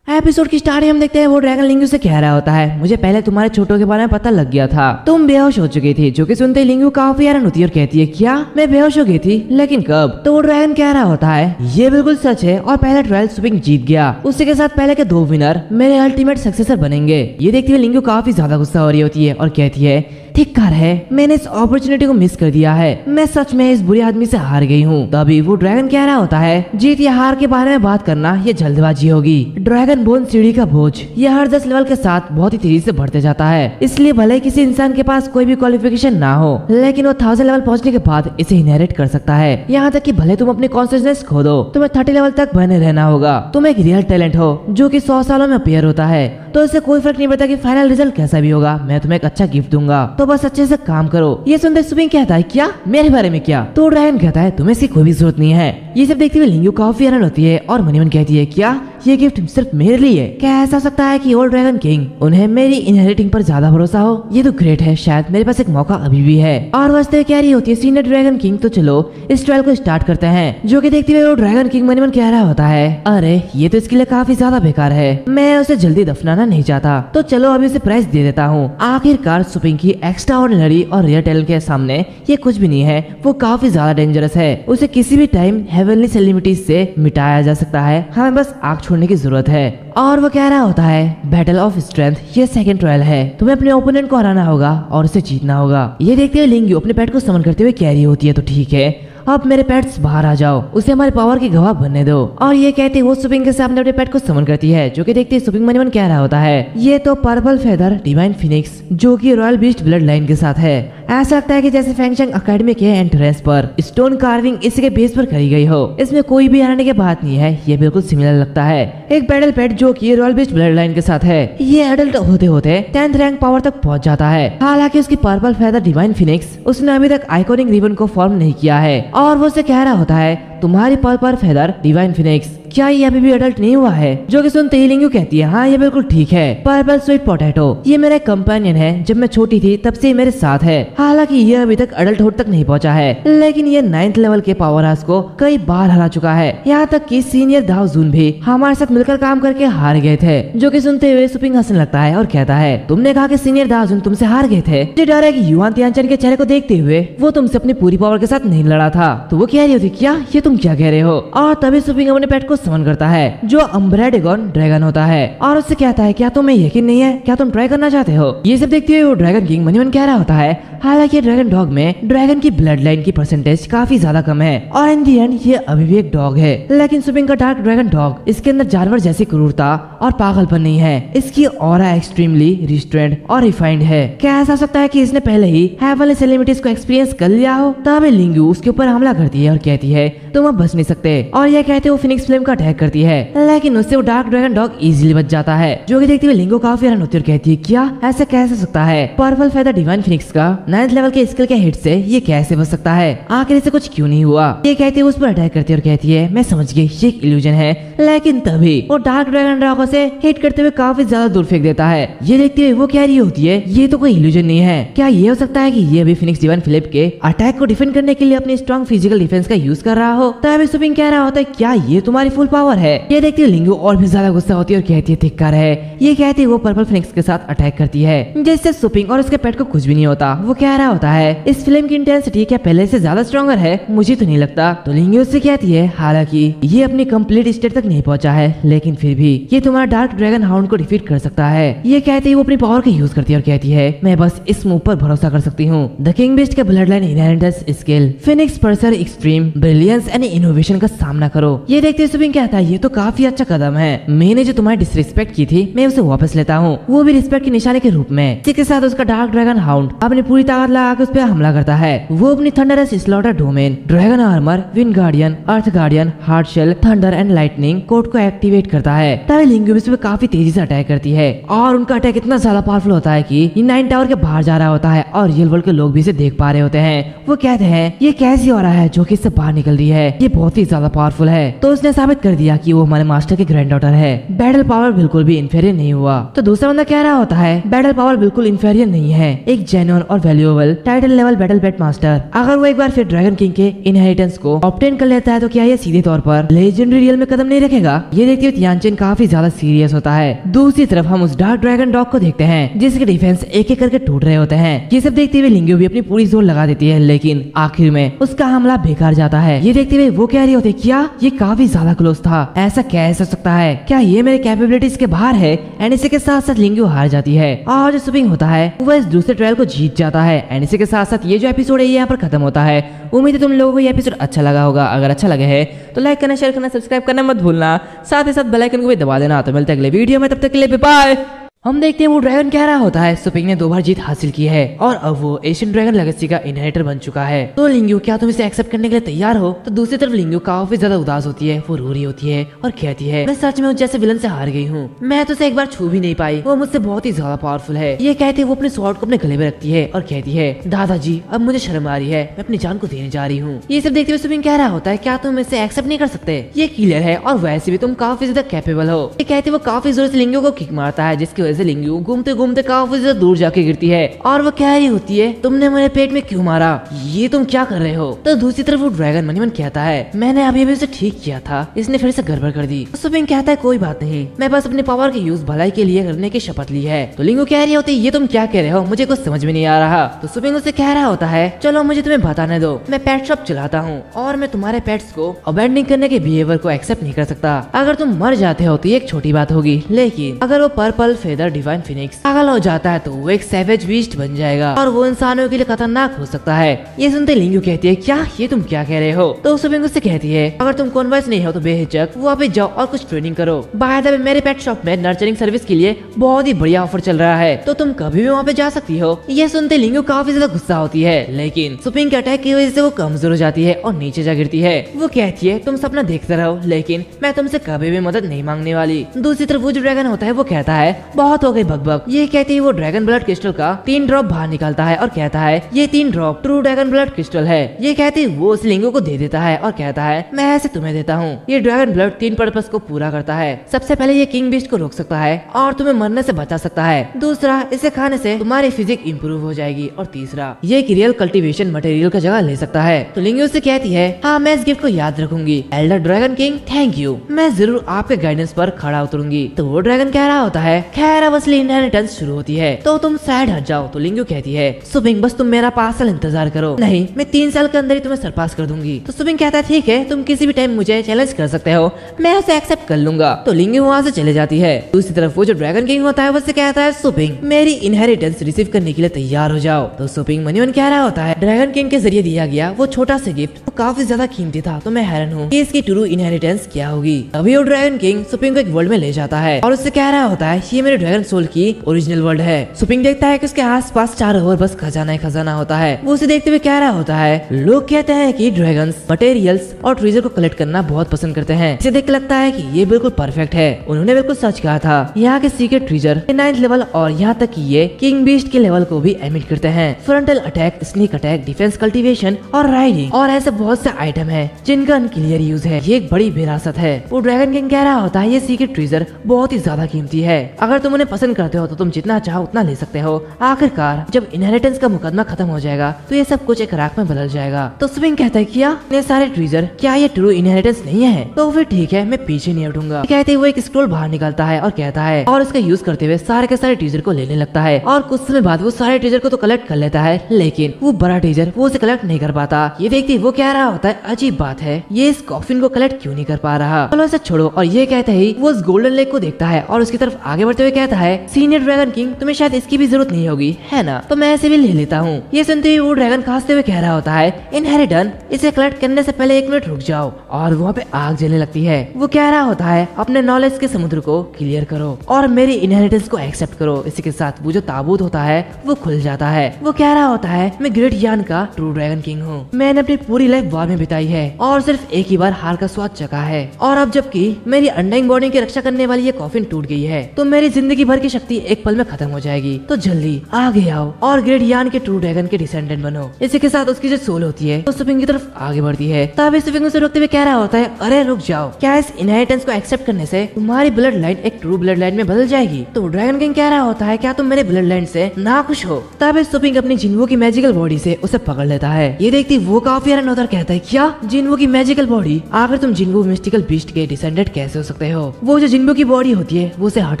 एपिसोड की स्टार्टिंग हम देखते हैं वो ड्रैगन लिंगू से कह रहा होता है, मुझे पहले तुम्हारे छोटों के बारे में पता लग गया था, तुम बेहोश हो चुकी थी। जो कि सुनते ही लिंगू काफी हैरान होती है और कहती है क्या मैं बेहोश हो गई थी, लेकिन कब? तो वो ड्रैगन कह रहा होता है ये बिल्कुल सच है और पहला ट्रायल सुपिंग जीत गया, उसी के साथ पहले के 2 विनर मेरे अल्टीमेट सक्सेसर बनेंगे। ये देखते हुए लिंगू काफी ज्यादा गुस्सा हो रही होती है और कहती है ठीक कार है, मैंने इस अपॉर्चुनिटी को मिस कर दिया है, मैं सच में इस बुरे आदमी से हार गई हूँ। तभी वो ड्रैगन कह रहा होता है जीत या हार के बारे में बात करना ये जल्दबाजी होगी। ड्रैगन बोन सीढ़ी का बोझ ये हर 10 लेवल के साथ बहुत ही तेजी से बढ़ते जाता है, इसलिए भले किसी इंसान के पास कोई भी क्वालिफिकेशन ना हो, लेकिन वो 1000 लेवल पहुंचने के बाद इसे इनहेरिट कर सकता है। यहाँ तक कि भले तुम अपनी कॉन्शियसनेस खो दो, तुम्हें 30 लेवल तक बने रहना होगा। तुम एक रियल टैलेंट हो जो कि 100 सालों में अपेयर होता है, तो इससे कोई फर्क नहीं पड़ता कि फाइनल रिजल्ट कैसा भी होगा, मैं तुम्हें एक अच्छा गिफ्ट दूंगा, तो बस अच्छे से काम करो। ये सुनते सुपिंग कहता है क्या मेरे बारे में क्या? तो ड्रैगन कहता है तुम्हें इसकी कोई भी जरूरत नहीं है। ये सब देखते हुए लिंगू काफी हैरान होती है और मनी मन कहती है क्या ये गिफ्ट सिर्फ मेरे लिए है? क्या ऐसा हो सकता है कि ओल्ड ड्रैगन किंग उन्हें मेरी इनहेरिटिंग पर ज्यादा भरोसा हो? ये तो ग्रेट है, शायद मेरे पास एक मौका अभी भी है। और वास्तव कह रही होती है सीनियर ड्रैगन किंग तो चलो इस ट्रायल को स्टार्ट करते हैं। जो कि देखते हुए वो ड्रैगन किंग मनी मन कह रहा होता है अरे ये तो इसके लिए काफी ज्यादा बेकार है, मैं उसे जल्दी दफनाना नहीं चाहता, तो चलो अभी उसे प्राइज दे देता हूँ। आखिरकार सुपिंग की एक्स्ट्रा ऑर्डिनरी और रियल टैलेंट के सामने ये कुछ भी नहीं है, वो काफी ज्यादा डेंजरस है, उसे किसी भी टाइम हेवनली सेलिब्रिटीज से मिटाया जा सकता है, हमें बस आग छोड़ने की जरूरत है। और वो कह रहा होता है बैटल ऑफ स्ट्रेंथ ये सेकंड ट्रायल है, तुम्हें अपने ओपोनेंट को हराना होगा और उसे जीतना होगा। ये देखते हुए लिंगू अपने पेट को समन करते हुए कह रही होती है तो ठीक है अब मेरे पेट्स बाहर आ जाओ, उसे हमारे पावर की गवाह बनने दो। और ये कहते वो सुपिंग के सामने अपने पेट को समन करती है। जो कि देखते सुपिंग मनी मन कह रहा होता है ये तो पर्पल फेदर डिवाइन फिनिक्स जो कि रॉयल बीस्ट ब्लड लाइन के साथ है। ऐसा लगता है कि जैसे फैंगशंग एकेडमी के एंट्रेंस पर स्टोन कार्विंग इसके बेस पर करी गई हो, इसमें कोई भी हराने की बात नहीं है, ये बिल्कुल सिमिलर लगता है। एक बैटल पेट जो कि रॉयल बीस्ट ब्लड लाइन के साथ है, ये एडल्ट होते होते 10th रैंक पावर तक पहुंच जाता है। हालांकि उसकी पर्पल फेदर डिवाइन फिनिक्स उसने अभी तक आइकॉनिक रिबन को फॉर्म नहीं किया है। और वो उसे कह रहा होता है तुम्हारी पर्पल फेदर डिवाइन फिनिक्स क्या ये अभी भी अडल्ट नहीं हुआ है? जो कि सुनते ही लिंगू कहती है हाँ ये बिल्कुल ठीक है, पर्पल स्वीट पोटैटो ये मेरा कंपेनियन है, जब मैं छोटी थी तब से मेरे साथ है। हालांकि ये अभी तक अडल्टहुड तक नहीं पहुंचा है, लेकिन ये 9th लेवल के पावर हाउस को कई बार हरा चुका है, यहाँ तक कि सीनियर दाव जून भी हमारे साथ मिलकर काम करके हार गए थे। जो कि सुनते हुए सुपिंग हंसने लगता है और कहता है तुमने कहा कि सीनियर दाव जून तुमसे हार गए थे, मुझे डर है कि युआन तियानचन के चेहरे को देखते हुए वो तुमसे अपनी पूरी पावर के साथ नहीं लड़ा था। तो वो कह रही होती क्या ये तुम क्या कह रहे हो? और तभी सुपिंग अपने पेट को समन करता है जो अम्ब्रेडिगॉन ड्रैगन होता है और उससे कहता है क्या तुम्हें यकीन नहीं है, क्या तुम ट्राई करना चाहते हो? ये सब देखते हुए वो ड्रैगन किंग मनी मन कह रहा होता है हालांकि ड्रैगन डॉग में ड्रैगन की ब्लड लाइन की परसेंटेज काफी ज्यादा कम है और इन दी एंड ये अभी भी एक डॉग है, लेकिन सुपिंग का डार्क ड्रैगन डॉग इसके अंदर जानवर जैसी क्रूरता और पागलपन नहीं है, इसकी ऑरा एक्सट्रीमली रिस्ट्रेंट और रिफाइंड है। क्या ऐसा हो सकता है कि इसने पहले ही हेवनली सेलिब्रिटीज को एक्सपीरियंस कर लिया हो? तभी लिंगू उसके ऊपर हमला करती है और कहती है तुम अब बच नहीं सकते, और यह कहते वो फिनिक्स फ्लेम का अटैक करती है, लेकिन उससे वो डार्क ड्रैगन डॉग इजीली बच जाता है। जो कि देखते हुए लिंगू काफी हैरान होती है और कहती है क्या ऐसा कैसे सकता है? पर्पल फेदर डिवाइन फिनिक्स का 9th लेवल के स्किल के हिट से ये कैसे बच सकता है? आखिर इसे कुछ क्यों नहीं हुआ? ये कहती है उस पर अटैक करती है और कहती है मैं समझ गई ये एक इल्यूजन है, लेकिन तभी वो डार्क ड्रैगन ड्रैगन से हिट करते हुए काफी ज्यादा दूर फेंक देता है। ये देखते हुए वो कह रही होती है ये तो कोई इल्यूजन नहीं है, क्या ये हो सकता है कि ये अभी फिनिक्स डिवाइन फिलिप के अटैक को डिफेंड करने के लिए अपनी स्ट्रॉन्ग फिजिकल डिफेंस का यूज कर रहा हो? तभी सुपिंग कह रहा होता है क्या ये तुम्हारी फुल पावर है? ये देखती है लिंगू और भी ज्यादा गुस्सा होती है और कहती है धिक्कार है। ये कहती है वो पर्पल फिनिक्स के साथ अटैक करती है, जिससे सुपिंग और उसके पेट को कुछ भी नहीं होता। वो कह रहा होता है इस फिल्म की इंटेंसिटी क्या पहले से ज्यादा स्ट्रॉन्गर है? मुझे तो नहीं लगता। तो लिंगू उससे कहती है हालांकि ये अपनी कंप्लीट स्टेट तक नहीं पहुंचा है, लेकिन फिर भी ये तुम्हारा डार्क ड्रैगन हाउंड को डिफीट कर सकता है। ये कहते ही वो अपनी पावर का यूज करती है और कहती है मैं बस इस मूव पर भरोसा कर सकती हूँ। द किंग बीस्ट के bloodline inheritance skill phoenix purser extreme brilliance and innovation का सामना करो। ये देखते सुपिंग कहता है ये तो काफी अच्छा कदम है, मैंने जो तुम्हारी डिसरिस्पेक्ट की थी मैं उसे वापस लेता हूँ, वो भी रिस्पेक्ट की निशानी के रूप में। इसी के साथ उसका डार्क ड्रैगन हाउंड अपनी पूरी ताकत लगा के उस पर हमला करता है। वो अपनी thunderous slaughter domain dragon armour wind guardian earth guardian hard shell thunder and lightning code को एक्टिवेट करता है। तभी लिंगू इस पे काफी तेजी से अटैक करती है और उनका अटैक इतना ज्यादा पावरफुल होता है कि ये 9 टावर के बाहर जा रहा होता है और रियल वर्ल्ड के लोग भी इसे देख पा रहे होते हैं। वो कहते हैं ये कैसी हो रहा है जो कि इससे बाहर निकल रही है, ये बहुत ही ज्यादा पावरफुल है। तो उसने साबित कर दिया कि वो हमारे मास्टर की ग्रैंड डॉटर है। बैटल पावर बिल्कुल भी इंफेरियर नहीं हुआ। तो दूसरा बंदा कह रहा होता है बैटल पावर बिल्कुल इंफेरियर नहीं है, एक जेन्युइन और वैल्यूएबल टाइटल लेवल बैटल बेट मास्टर। अगर वो एक बार फिर ड्रैगन किंग के इनहेरिटेंस को ऑब्टेन कर लेता है तो क्या ये सीधे तौर पर लेजेंडरी रियल में कदम नहीं रखेगा? ये देखते हुए तियानचेन काफी ज्यादा सीरियस होता है। दूसरी तरफ हम उस डार्क ड्रैगन डॉग को देखते हैं जिसके डिफेंस एक एक करके टूट रहे होते हैं। ये सब देखते हुए लिंग्यू भी अपनी पूरी जोर लगा देती है, लेकिन आखिर में उसका हमला बेकार जाता है। ये देखते हुए वो कह रही होती है क्या ये काफी ज्यादा क्लोज था, ऐसा कैसे हो सकता है, क्या ये मेरे कैपेबिलिटीज के बाहर है? एंड इसी के साथ साथ लिंग्यू हार जाती है और जो स्विंग होता है वो इस दूसरे ट्रायल को जीत जाता है। एंड इसी के साथ साथ ये जो एपिसोड है यहाँ पर खत्म होता है। उम्मीद है तुम लोगों को ये एपिसोड अच्छा लगा होगा। अगर अच्छा लगे है तो लाइक करना, शेयर करना, सब्सक्राइब करना मत भूलना। साथ ही साथ बेल आइकन को भी दबा देना। तो मिलते हैं अगले वीडियो में, तब तक के लिए बाय। हम देखते हैं वो ड्रैगन कह रहा होता है सुपिंग ने 2 बार जीत हासिल की है और अब वो एशियन ड्रैगन लेगेसी का इनहेरिटर बन चुका है। तो लिंग्यू क्या तुम इसे एक्सेप्ट करने के लिए तैयार हो? तो दूसरी तरफ लिंग्यू काफी ज्यादा उदास होती है, वो रो रही होती है और कहती है मैं सच में उस जैसे विलन से हार गई हूँ, मैं तो उसे एक बार छू भी नहीं पाई, वो मुझसे बहुत ही ज्यादा पावरफुल है। ये कहते वो अपने स्वॉर्ड को अपने गले में रखती है और कहती है दादाजी अब मुझे शर्म आ रही है, मैं अपनी जान को देने जा रही हूँ। ये सब देखते हुए सुपिंग कह रहा होता है क्या तुम इसे एक्सेप्ट नहीं कर सकते? ये क्लियर है और वैसे भी तुम काफी ज्यादा कैपेबल हो। ये कहते वो काफी जोर से लिंग्यू को किक मारता है जिसकी वजह से लिंग्यू घूमते घूमते काफी ज्यादा दूर जाके गिरती है और वो कह रही होती है तुमने मेरे पेट में क्यों मारा, ये तुम क्या कर रहे हो? तो दूसरी तरफ वो ड्रैगन मनी मन कहता है मैंने अभी अभी उसे ठीक किया था, इसने फिर से गड़बड़ कर दी। तो सुपिंग कहता है कोई बात नहीं, मैं बस अपने पावर के यूज भलाई के लिए करने की शपथ ली है। तो लिंगू कह रही होती है ये तुम क्या कह रहे हो, मुझे कुछ समझ में नहीं आ रहा। तो सुपिंग उसे कह रहा होता है चलो मुझे तुम्हें बताने दो, मैं पेट शॉप चलाता हूँ और मैं तुम्हारे पेट्स को अबैंडनिंग करने के बिहेवियर को एक्सेप्ट नहीं कर सकता। अगर तुम मर जाते हो तो ये एक छोटी बात होगी, लेकिन अगर वो पर्पल फेदर डिवाइन फिनिक्स पागल हो जाता है तो वो एक सैवेज बीस्ट बन जाएगा और वो इंसानों के लिए खतरनाक हो सकता है। ये सुनते लिंग्यू कहती है क्या ये तुम क्या कह रहे हो? तो सुपिंग उससे कहती है अगर तुम कन्वर्स नहीं हो तो बेहिचक वापस जाओ और कुछ ट्रेनिंग करो। बाय द वे मेरे पेट शॉप में नर्चरिंग सर्विस के लिए बहुत ही बढ़िया ऑफर चल रहा है, तो तुम कभी भी वहाँ पे जा सकती हो। ये सुनते लिंग्यू काफी ज्यादा गुस्सा होती है, लेकिन सुपिंग के अटैक की वजह से वो कमजोर हो जाती है और नीचे जा गिरती है। वो कहती है तुम सपना देखते रहो, लेकिन मैं तुमसे कभी भी मदद नहीं मांगने वाली। दूसरी तरफ वो जो ड्रैगन होता है वो कहता है बहुत हो गई बकबक। ये कहती है वो ड्रैगन ब्लड क्रिस्टल का 3 ड्रॉप बाहर निकालता है और कहता है ये 3 drop true dragon blood crystal है। ये कहती वो उस लिंगू को दे देता है और कहता है मैं ऐसे तुम्हें देता हूँ। ये ड्रैगन ब्लड 3 पर्पस को पूरा करता है। सबसे पहले ये किंग बीस्ट को रोक सकता है और तुम्हें मरने से बचा सकता है। दूसरा, इसे खाने से तुम्हारी फिजिक इंप्रूव हो जाएगी और तीसरा, ये एक रियल कल्टीवेशन मटेरियल का जगह ले सकता है। तो लिंगू से कहती है हाँ मैं इस गिफ्ट को याद रखूंगी Elder dragon king, thank you, मैं जरूर आपके गाइडेंस पर खड़ा उतरूंगी। तो वो ड्रैगन कह रहा होता है खैर अब असली इनहेरिटेंस शुरू होती है तो तुम साइड हट जाओ। तो लिंगू कहती है सुपिंग बस तुम मेरा 5 साल इंतजार करो, नहीं मैं 3 साल के अंदर ही तुम्हें सरपास कर दूंगी। तो सुपिंग कहता है ठीक है तुम किसी भी टाइम मुझे चैलेंज कर सकते हो, मैं उसे एक्सेप्ट कर लूंगा। तो लिंगू वहाँ से चले जाती है। दूसरी तरफ वो जो ड्रैगन किंग होता है वो से कहता है सुपिंग मेरी इनहेरिटेंस रिसीव करने के लिए तैयार हो जाओ। तो सुपिंग मनी मन कह रहा होता है ड्रैगन किंग के जरिए दिया गया वो छोटा सा गिफ्ट वो काफी ज्यादा कीमती था, तो मैं हैरान हूँ इसकी ट्रू इनहेरिटेंस क्या होगी। अभी वो ड्रैगन किंग सुपिंग को एक वर्ल्ड में ले जाता है और उससे कह रहा होता है ये मेरे ड्रैगन सोल की ओरिजिनल वर्ल्ड है। सुपिंग देखता है कि उसके आसपास चारों ओर बस खजाना ही खजाना होता है। वो उसे देखते हुए कह रहा होता है लोग कहते हैं कि ड्रैगन्स मटेरियल्स और ट्रेजर को कलेक्ट करना बहुत पसंद करते हैं, इसे देख के लगता है कि ये बिल्कुल परफेक्ट है। उन्होंने बिल्कुल सच कहा था, यहाँ के सीक्रेट ट्रेजर 9th लेवल और यहाँ तक कि ये किंग बीस्ट के लेवल को भी एमिट करते हैं। Frontal attack, sneak attack, defence, cultivation और राइडिंग और ऐसे बहुत से आइटम है जिनका अनक्लियर यूज है। ये एक बड़ी विरासत है। वो ड्रैगन किंग कह रहा होता है ये सीक्रेट ट्रेजर बहुत ही ज्यादा कीमती है, अगर तुम उन्हें पसंद करते हो तो तुम जितना चाहो उतना ले सकते हो। आखिरकार जब इनहेरिटेंस का मुकदमा खत्म हो जाएगा तो ये सब कुछ एक राख में बदल जाएगा। तो स्विंग कहता है क्या ये सारे ट्रेजर क्या ये ट्रू इनहेरिटेंस नहीं है? तो फिर ठीक है मैं पीछे नहीं हटूंगा। कहते वो एक स्क्रोल बाहर निकालता है और कहता है और इसका यूज करते हुए सारे के सारे ट्रेजर को लेने लगता है और कुछ समय बाद वो सारे ट्रेजर को तो कलेक्ट कर लेता है, लेकिन वो बड़ा ट्रेजर वो उसे कलेक्ट नहीं कर पाता। ये देखते वो कह रहा होता है अजीब बात है, ये इस कॉफिन को कलेक्ट क्यों नहीं कर पा रहा। चलो इसे छोड़ो। और ये कहते ही वो उस गोल्डन लेक को देखता है और उसकी तरफ आगे बढ़ते हुए कहता है सीनियर ड्रैगन किंग तुम्हें शायद इसकी भी जरूरत नहीं होगी है ना, तो मैं इसे भी ले लेता हूँ। ये सुनते हुए वो ड्रैगन खांसते हुए कह रहा होता है इनहेरिटन इसे कलेक्ट करने से पहले 1 मिनट रुक जाओ। और वहाँ पे आग जलने लगती है। वो कह रहा होता है अपने नॉलेज के समुद्र को क्लियर करो और मेरी इनहेरिटेंस को एक्सेप्ट करो। इसी के साथ वो जो ताबूत होता है वो खुल जाता है। वो कह रहा होता है मैं ग्रेट यान का ट्रू ड्रैगन किंग हूँ, मैंने अपनी पूरी लाइफ वॉर में बिताई है और सिर्फ एक ही बार हार का स्वाद चखा है, और अब जबकि मेरी अंडाइंग बॉडी की रक्षा करने वाली ये कॉफिन टूट गई है तो मेरी जिंदगी जिंदगी भर की शक्ति एक पल में खत्म हो जाएगी, तो जल्दी आगे आओ और ग्रेट यान के ट्रू ड्रैगन के डिसेंडेंट बनो। इसी के साथ उसकी जो सोल होती है तो सुपिंग की तरफ आगे बढ़ती है। तभी सुपिंग उसे रोकते हुए कह रहा होता है, अरे रुक जाओ, क्या इस इनहेरिटेंस को एक्सेप्ट करने से तुम्हारी ब्लड लाइन एक ट्रू ब्लड लाइन में बदल जाएगी? तो ड्रैगन किंग कह रहा होता है, क्या तुम मेरे ब्लड लाइन से नाखुश हो? तभी सुपिंग अपनी जिन्वो की मैजिकल बॉडी से उसे पकड़ लेता है। ये देखती वो काफी हैरान होता कहता है, क्या जिन्वो की मैजिकल बॉडी? आखिर तुम जिन्वो मिस्टिकल बीस्ट के डिसेंडेंट कैसे हो सकते हो? वो जो जिन्वो की बॉडी होती है वो उसे हट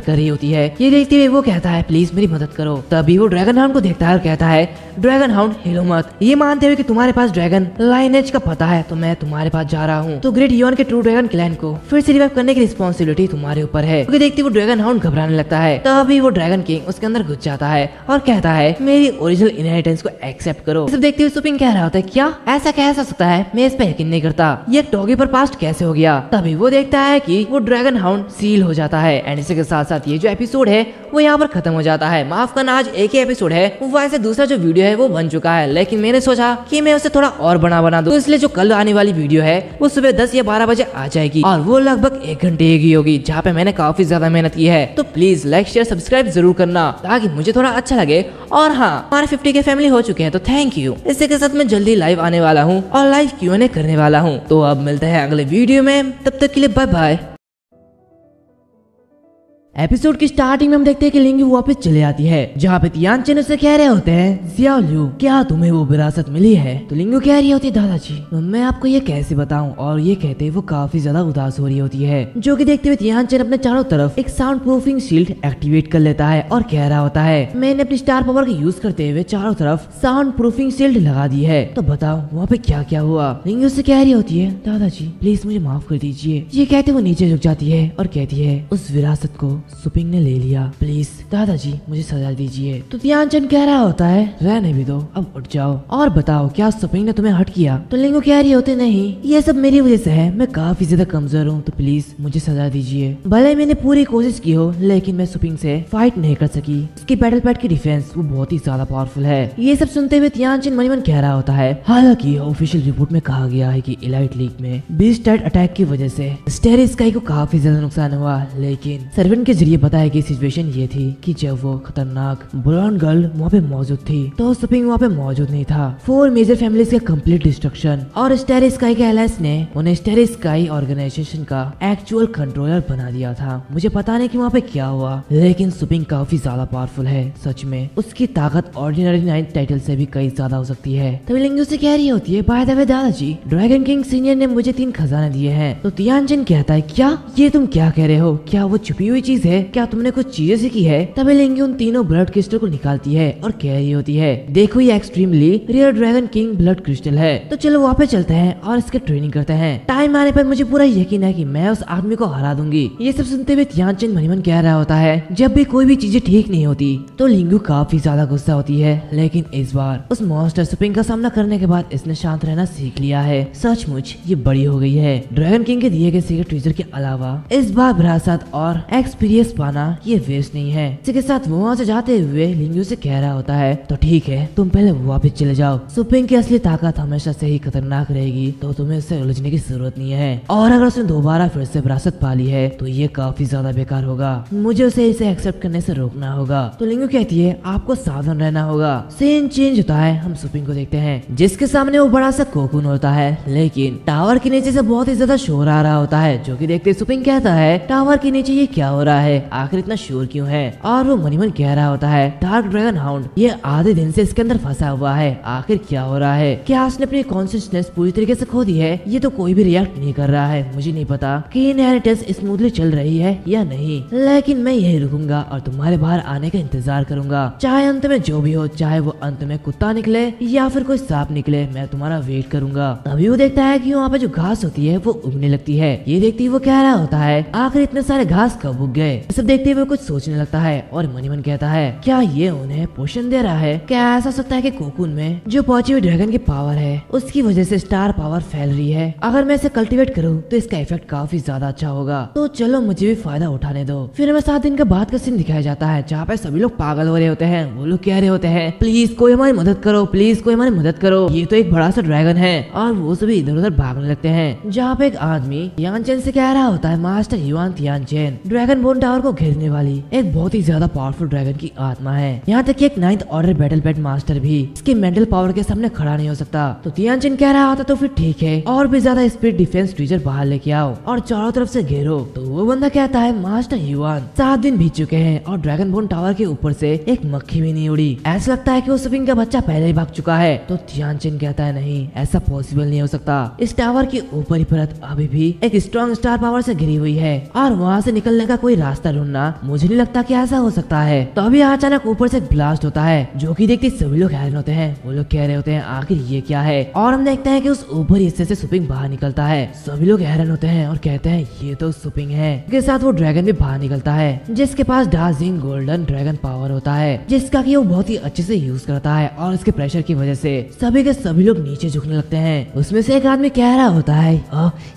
कर रही होती है। ये देखते हुए वो कहता है, प्लीज मेरी मदद करो। तभी वो ड्रैगन हाउंड को देखता है और कहता है, ड्रैगन हाउंड हिलो मत। ये मानते हुए कि तुम्हारे पास ड्रैगन लाइनेज का पता है तो मैं तुम्हारे पास जा रहा हूँ। तो ग्रेट यून के ट्रू ड्रैगन क्लैन को फिर से रिवाइव करने की रिस्पॉन्सिबिलिटी तुम्हारे ऊपर है। क्योंकि देखते वो ड्रैगन हाउंड घबराने लगता है। तभी वो ड्रैगन किंग उसके अंदर घुस जाता है और कहता है, मेरी ओरिजिनल इनहेरिटेंस को एक्सेप्ट करो। सब देखते हुए सुपिंग कह रहा होता है, क्या ऐसा कैसे हो सकता है? मैं इस पे यकीन नहीं करता। ये डॉगी पर पास्ट कैसे हो गया? तभी वो देखता है कि वो ड्रैगन हाउंड सील हो जाता है। एंड इसी के साथ साथ ये जो एपिसोड है वो यहाँ पर खत्म हो जाता है। माफ करना, आज एक ही एपिसोड है। वैसे दूसरा जो वीडियो है वो बन चुका है, लेकिन मैंने सोचा कि मैं उसे थोड़ा और बना दूं। तो इसलिए जो कल आने वाली वीडियो है वो सुबह 10 या 12 बजे आ जाएगी और वो लगभग 1 घंटे की होगी, जहाँ पे मैंने काफी ज्यादा मेहनत की है। तो प्लीज लाइक शेयर सब्सक्राइब जरूर करना ताकि मुझे थोड़ा अच्छा लगे। और हाँ, हमारे 50 के फैमिली हो चुके हैं, तो थैंक यू। इसी के साथ मैं जल्दी लाइव आने वाला हूँ और लाइव Q&A करने वाला हूँ। तो अब मिलते हैं अगले वीडियो में, तब तक के लिए बाय बाय। एपिसोड की स्टार्टिंग में हम देखते हैं कि लिंगू वापस चले आती है, जहाँ पे तियानचेन उससे कह रहे होते हैं, जियाओ लियू, क्या तुम्हें वो विरासत मिली है? तो लिंगू कह रही होती है, दादाजी मैं आपको ये कैसे बताऊं? और ये कहते वो काफी ज्यादा उदास हो रही होती है, जो कि देखते हुए तियानचेन अपने चारों तरफ एक साउंड प्रूफिंग शील्ड एक्टिवेट कर लेता है और कह रहा होता है, मैंने अपनी स्टार पावर का यूज करते हुए चारों तरफ साउंड प्रूफिंग शील्ड लगा दी है। तो बताओ वहाँ पे क्या क्या हुआ? लिंगू उससे कह रही होती है, दादाजी प्लीज मुझे माफ कर दीजिए। ये कहते वो नीचे झुक जाती है और कहती है, उस विरासत को सुपिंग ने ले लिया, प्लीज दादाजी मुझे सजा दीजिए। तो तियानचेन कह रहा होता है, रहने भी दो, अब उठ जाओ और बताओ क्या सुपिंग ने तुम्हें हर्ट किया? तो लिंगू कह रही होते, नहीं ये सब मेरी वजह से है, मैं काफी ज्यादा कमजोर हूँ, तो प्लीज मुझे सजा दीजिए। भले मैंने पूरी कोशिश की हो, लेकिन मैं सुपिंग से फाइट नहीं कर सकी। उसकी बैटल पैड की डिफेंस वो बहुत ही ज्यादा पावरफुल है। ये सब सुनते हुए तियानचेन मन ही मन कह रहा होता है, हालांकि ऑफिशियल रिपोर्ट में कहा गया है कि इलाइट लीग में बीस्ट टाइड अटैक की वजह से स्टेरी स्काई को काफी ज्यादा नुकसान हुआ, लेकिन सर्वेंट के जरिए बताया कि सिचुएशन ये थी कि जब वो खतरनाक ब्लॉन्ड गर्ल वहाँ पे मौजूद थी तो सुपिंग वहाँ पे मौजूद नहीं था। 4 मेजर फैमिलीज का कंप्लीट डिस्ट्रक्शन और स्टेरी स्काई के एलायंस ने उन्हें स्टेरी स्काई ऑर्गेनाइजेशन का एक्चुअल कंट्रोलर बना दिया था। मुझे पता नहीं कि वहाँ पे क्या हुआ, लेकिन सुपिंग काफी ज्यादा पावरफुल है। सच में उसकी ताकत ऑर्डिनरी 9 टाइटल से भी कई ज्यादा हो सकती है। तभी लिंगू से कह रही होती है, बाय द वे दादाजी, ड्रैगन किंग सीनियर ने मुझे 3 खजाने दिए हैं। तो तियानचेन कहता है, क्या ये तुम क्या कह रहे हो? क्या वो छुपी हुई चीज है? क्या तुमने कुछ चीजें सीखी है? तभी लिंगू उन तीनों ब्लड क्रिस्टल को निकालती है और कह रही होती है, देखो ये extremely rare dragon king blood crystal है। तो चलो वहाँ पे चलते हैं और इसके ट्रेनिंग करते हैं। टाइम आने पर मुझे पूरा यकीन है कि मैं उस आदमी को हरा दूंगी। ये सब सुनते हुए तियानचेन मन ही मन कह रहा होता है, जब भी कोई भी चीजें ठीक नहीं होती तो लिंगू काफी ज्यादा गुस्सा होती है, लेकिन इस बार उस मॉन्स्टर सुपिंग का सामना करने के बाद इसने शांत रहना सीख लिया है। सचमुच ये बड़ी हो गई है। ड्रैगन किंग के दिए गए सीक्रेट ट्रेजर के अलावा इस बार विरासत और एक्सपीरियंस पाना ये वेस्ट नहीं है। इसी के साथ वो वहाँ से जाते हुए लिंगू से कह रहा होता है, तो ठीक है तुम पहले वापस चले जाओ। सुपिंग की असली ताकत हमेशा से ही खतरनाक रहेगी, तो तुम्हें उससे उलझने की जरूरत नहीं है। और अगर उसने दोबारा फिर से विरासत पाली है तो ये काफी ज्यादा बेकार होगा। मुझे उसे इसे एक्सेप्ट करने से रोकना होगा। तो लिंगू कहती है, आपको सावधान रहना होगा। सीन चेंज होता है, हम सुपिंग को देखते हैं जिसके सामने वो बड़ा सा कोकून होता है, लेकिन टावर के नीचे से बहुत ही ज्यादा शोर आ रहा होता है, जो कि देखते सुपिंग कहता है, टावर के नीचे ये क्या हो रहा है? आखिर इतना शोर क्यों है? और वो मनी मन कह रहा होता है, डार्क ड्रैगन हाउंड ये आधे दिन से इसके अंदर फंसा हुआ है, आखिर क्या हो रहा है? क्या उसने अपनी कॉन्शियसनेस पूरी तरीके से खो दी है? ये तो कोई भी रिएक्ट नहीं कर रहा है। मुझे नहीं पता कि इनहेरिटेंस स्मूथली चल रही है या नहीं, लेकिन मैं यही रुकूंगा और तुम्हारे बाहर आने का इंतजार करूंगा, चाहे अंत में जो भी हो, चाहे वो अंत में कुत्ता निकले या फिर कोई सांप निकले, मैं तुम्हारा वेट करूंगा। तभी वो देखता है कि वहाँ पे जो घास होती है वो उगने लगती है। ये देखती वो कह रहा होता है, आखिर इतने सारे घास कब उग गए? सब देखते हुए कुछ सोचने लगता है और मनी मन कहता है, क्या ये उन्हें पोषण दे रहा है? क्या ऐसा सकता है कि कोकून में जो पहुंची हुई ड्रैगन की पावर है उसकी वजह से स्टार पावर फैल रही है? अगर मैं इसे कल्टीवेट करूं तो इसका इफेक्ट काफी ज्यादा अच्छा होगा। तो चलो मुझे भी फायदा उठाने दो। फिर हमें 7 दिन के बाद का सीन दिखाया जाता है, जहाँ पे सभी लोग पागल हो रहे होते हैं। वो लोग कह रहे होते हैं, प्लीज कोई हमारी मदद करो, प्लीज कोई हमारी मदद करो, ये तो एक बड़ा सा ड्रैगन है। और वो सभी इधर उधर भागने लगते हैं, जहाँ पे एक आदमी तियानचेन से कह रहा होता है, master Yuan Tianchen, dragon born tower को घेरने वाली एक बहुत ही ज्यादा पावरफुल ड्रैगन की आत्मा है। यहाँ तक कि एक 9th ऑर्डर बैटल बेट मास्टर भी इसके मेंटल पावर के सामने खड़ा नहीं हो सकता। तो तियानचिन कह रहा होता तो फिर ठीक है, और भी ज्यादा स्पीड डिफेंस क्रीचर बाहर लेके आओ और चारों तरफ से घेरो। तो वो बंदा कहता है मास्टर युआन 7 दिन बीत चुके हैं और ड्रैगन बोन टावर के ऊपर से एक मक्खी भी नहीं उड़ी। ऐसा लगता है कि उस स्विंग का बच्चा पहले ही भाग चुका है। तो तियानचिन कहता है नहीं, ऐसा पॉसिबल नहीं हो सकता। इस टावर की ऊपरी परत अभी भी एक स्ट्रॉन्ग स्टार पावर से घिरी हुई है और वहाँ से निकलने का कोई रास्ता ढूंढना मुझे नहीं लगता कि ऐसा हो सकता है। तो अभी अचानक ऊपर से एक ब्लास्ट होता है जो कि देखते सभी लोग हैरान होते हैं। वो लोग कह रहे होते हैं आखिर ये क्या है, और हम देखते हैं कि उस ऊपरी हिस्से से सुपिंग बाहर निकलता है। सभी लोग हैरान होते हैं और कहते हैं ये तो सुपिंग है। के साथ वो ड्रैगन भी बाहर निकलता है जिसके पास डार्जिंग गोल्डन ड्रैगन पावर होता है जिसका कि वो बहुत ही अच्छे से यूज करता है, और उसके प्रेशर की वजह से सभी के सभी लोग नीचे झुकने लगते हैं। उसमें से एक आदमी कह रहा होता है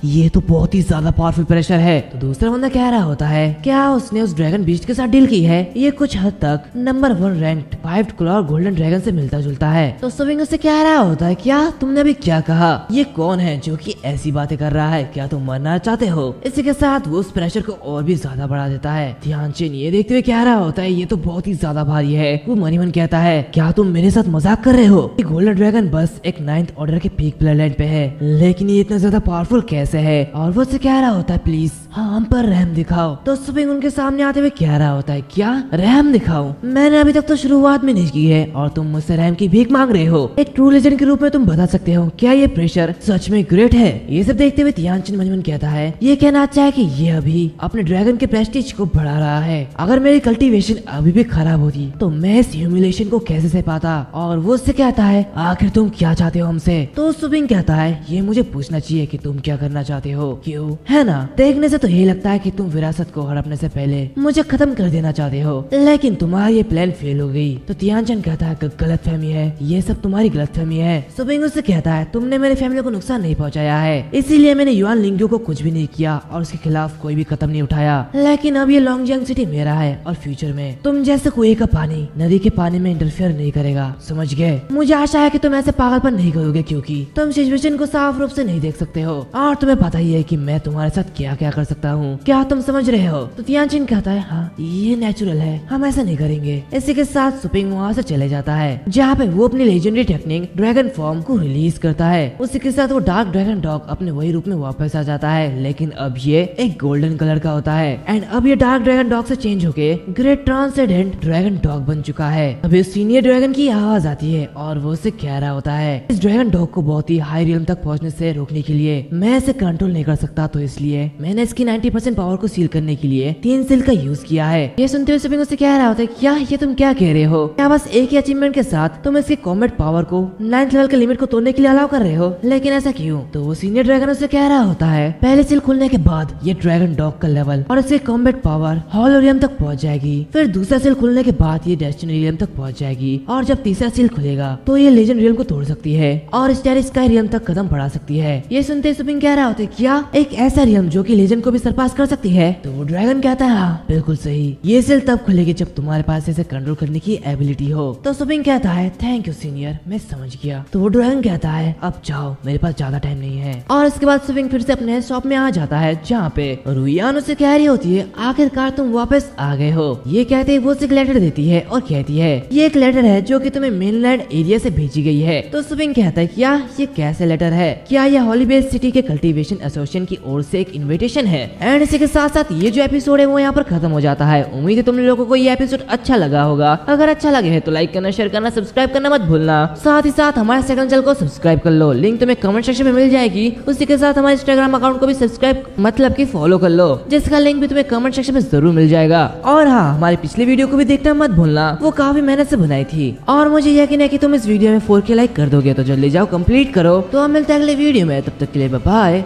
ये तो बहुत ही ज्यादा पावरफुल प्रेशर है। तो दूसरा बंदा कह रहा होता है क्या उसने उस ड्रैगन बीस्ट के साथ डील की है, ये कुछ हद तक number 1 ranked 5 claw golden dragon से मिलता जुलता है। तो स्विंग उससे कह रहा होता है क्या तुमने अभी क्या कहा, ये कौन है जो कि ऐसी बातें कर रहा है, क्या तुम मरना चाहते हो। इसी के साथ वो उस प्रेशर को और भी ज्यादा बढ़ा देता है। तियानचिन ये देखते हुए कह रहा होता है ये तो बहुत ही ज्यादा भारी है। वो मन ही मन कहता है क्या तुम मेरे साथ मजाक कर रहे हो, ये गोल्डन ड्रैगन बस एक 9th ऑर्डर के पीक ब्लड लाइन पे है, लेकिन ये इतना ज्यादा पावरफुल कैसे है। और वो उससे कह रहा होता है प्लीज हम पर रहम दिखाओ। तो स्विंग उनके सामने आते हुए कह रहा होता है क्या रहम दिखाओ, मैंने अभी तक तो शुरुआत में नहीं की है और तुम मुझसे रहम की भीख मांग रहे हो। एक ट्रू लेजेंड के रूप में तुम बता सकते हो क्या ये प्रेशर सच में ग्रेट है। ये सब देखते हुए तियानचिन मन मन कहता है ये कहना अच्छा है कि ये अभी अपने ड्रैगन के प्रेस्टीज को बढ़ा रहा है। अगर मेरी कल्टीवेशन अभी भी खराब होती तो मैं इस ह्यूमिलेशन को कैसे सह पाता। और वो उससे कहता है आखिर तुम क्या चाहते हो हमसे। तो स्विंग कहता है ये मुझे पूछना चाहिए कि तुम क्या करना चाहते हो, क्यों है ना, देखने से तो ये लगता है कि तुम विरासत को हड़पने से पहले मुझे खत्म कर देना चाहते हो, लेकिन तुम्हारी ये प्लान फेल हो गई। तो तियानचिन कहता है गलत फहमी है, ये सब तुम्हारी गलत फहमी है। स्विंग उससे कहता है तुमने मेरे फैमिली को नुकसान नहीं पहुंचाया है, इसीलिए मैंने युआन लिंग्यू को कुछ भी नहीं किया और उसके खिलाफ कोई भी कदम नहीं उठाया। लेकिन अब ये लॉन्गजियांग सिटी मेरा है और फ्यूचर में तुम जैसे कुएं का पानी नदी के पानी में इंटरफेयर नहीं करेगा, समझ गए। मुझे आशा है कि तुम ऐसे पागलपन नहीं करोगे क्योंकि तुम सिचुएशन को साफ रूप से नहीं देख सकते हो और तुम्हें पता ही है कि मैं तुम्हारे साथ क्या क्या कर सकता हूँ, क्या तुम समझ रहे हो। तो तियानचिन कहता है हाँ ये नेचुरल है, हम ऐसा नहीं करेंगे। इसी के साथ सुपिंग वहाँ से चले जाता है जहाँ पे वो अपनी लेजेंडरी टेक्निक ड्रैगन फॉर्म को रिलीज करता है। उसी के साथ वो डार्क ड्रैगन डॉग अपने वही रूप में वापस आ जाता है, लेकिन अब ये एक गोल्डन कलर का होता है एंड अब ये डार्क ड्रैगन डॉग से चेंज होके ग्रेट ट्रांसेंडेंट ड्रैगन डॉग बन चुका है। अभी सीनियर ड्रैगन की आवाज आती है और वो उसे कह रहा होता है इस ड्रैगन डॉग को बहुत ही हाई रियम तक पहुंचने से रोकने के लिए मैं इसे कंट्रोल नहीं कर सकता, तो इसलिए मैंने इसकी 90% पावर को सील करने के लिए 3 सील का यूज किया है। ये सुनते हुए स्विंग उससे कह रहा होता है क्या ये तुम क्या कह रहे हो, क्या बस एक ही अचीवमेंट के साथ तुम इसकी कॉम्बैट पावर को 9th लेवल के लिमिट को तोड़ने के लिए अलाउ कर रहे हो, लेकिन ऐसा क्यों। तो वो सीनियर ड्रैगन उससे कह रहा होता है पहले सील खुलने के बाद ये ड्रैगन डॉग का लेवल और इसकी कॉम्बैट पावर हॉलोरियम तक पहुंच जाएगी, फिर दूसरा सील खुलने के बाद ये डेस्टिनी रियम तक पहुंच जाएगी और जब तीसरा सील खुलेगा तो ये लेजेंड रियम को तोड़ सकती है और स्टार स्काई रियम तक कदम बढ़ा सकती है। ये सुनते स्विंग कह रहा होता है क्या एक ऐसा रियम जो कि लेजेंड को भी सरपास कर सकती है। तो वो ड्रैगन कहता है हाँ बिल्कुल सही, ये सेल तब खुलेगी जब तुम्हारे पास इसे कंट्रोल करने की एबिलिटी हो। तो स्विंग कहता है थैंक यू सीनियर, मैं समझ गया। तो वो ड्रैगन कहता है अब जाओ, मेरे पास ज्यादा टाइम नहीं है। और इसके बाद स्विंग फिर से अपने शॉप में आ जाता है जहाँ पे रुयान उसे कह रही होती है आखिरकार तुम वापस आ गए हो। ये कहते ही वो उसे एक लेटर देती है और कहती है ये एक लेटर है जो कि तुम्हें मेनलैंड एरिया से भेजी गई है। तो स्विंग कहता है क्या ये कैसे लेटर है, क्या ये हॉलीबेस सिटी के कल्टीवेशन एसोसिएशन की ओर से एक इनविटेशन है। एंड इसी के साथ साथ ये जो एपिसोड है वो यहाँ पर खत्म हो जाता है। उम्मीद है तुम लोगों को ये एपिसोड अच्छा लगा होगा। अगर अच्छा लगे है तो लाइक करना, शेयर करना, सब्सक्राइब करना मत भूलना। साथ ही साथ हमारे सेकंड चैनल को सब्सक्राइब कर लो, लिंक तुम्हें कमेंट सेक्शन में मिल जाएगी। उसी के साथ हमारे इंस्टाग्राम अकाउंट को भी सब्सक्राइब मतलब की फॉलो कर लो, जिसका लिंक भी तुम्हें कमेंट सेक्शन में जरूर मिल जाएगा। और हाँ हमारी पिछली वीडियो को भी देखना मत भूलना, वो काफी मेहनत से बनाई थी और मुझे यकीन है कि तुम इस वीडियो में 4K लाइक कर दोगे, तो जल्दी जाओ कंप्लीट करो। तो हम मिलते हैं अगले वीडियो में, तब तक के लिए बाय बाय।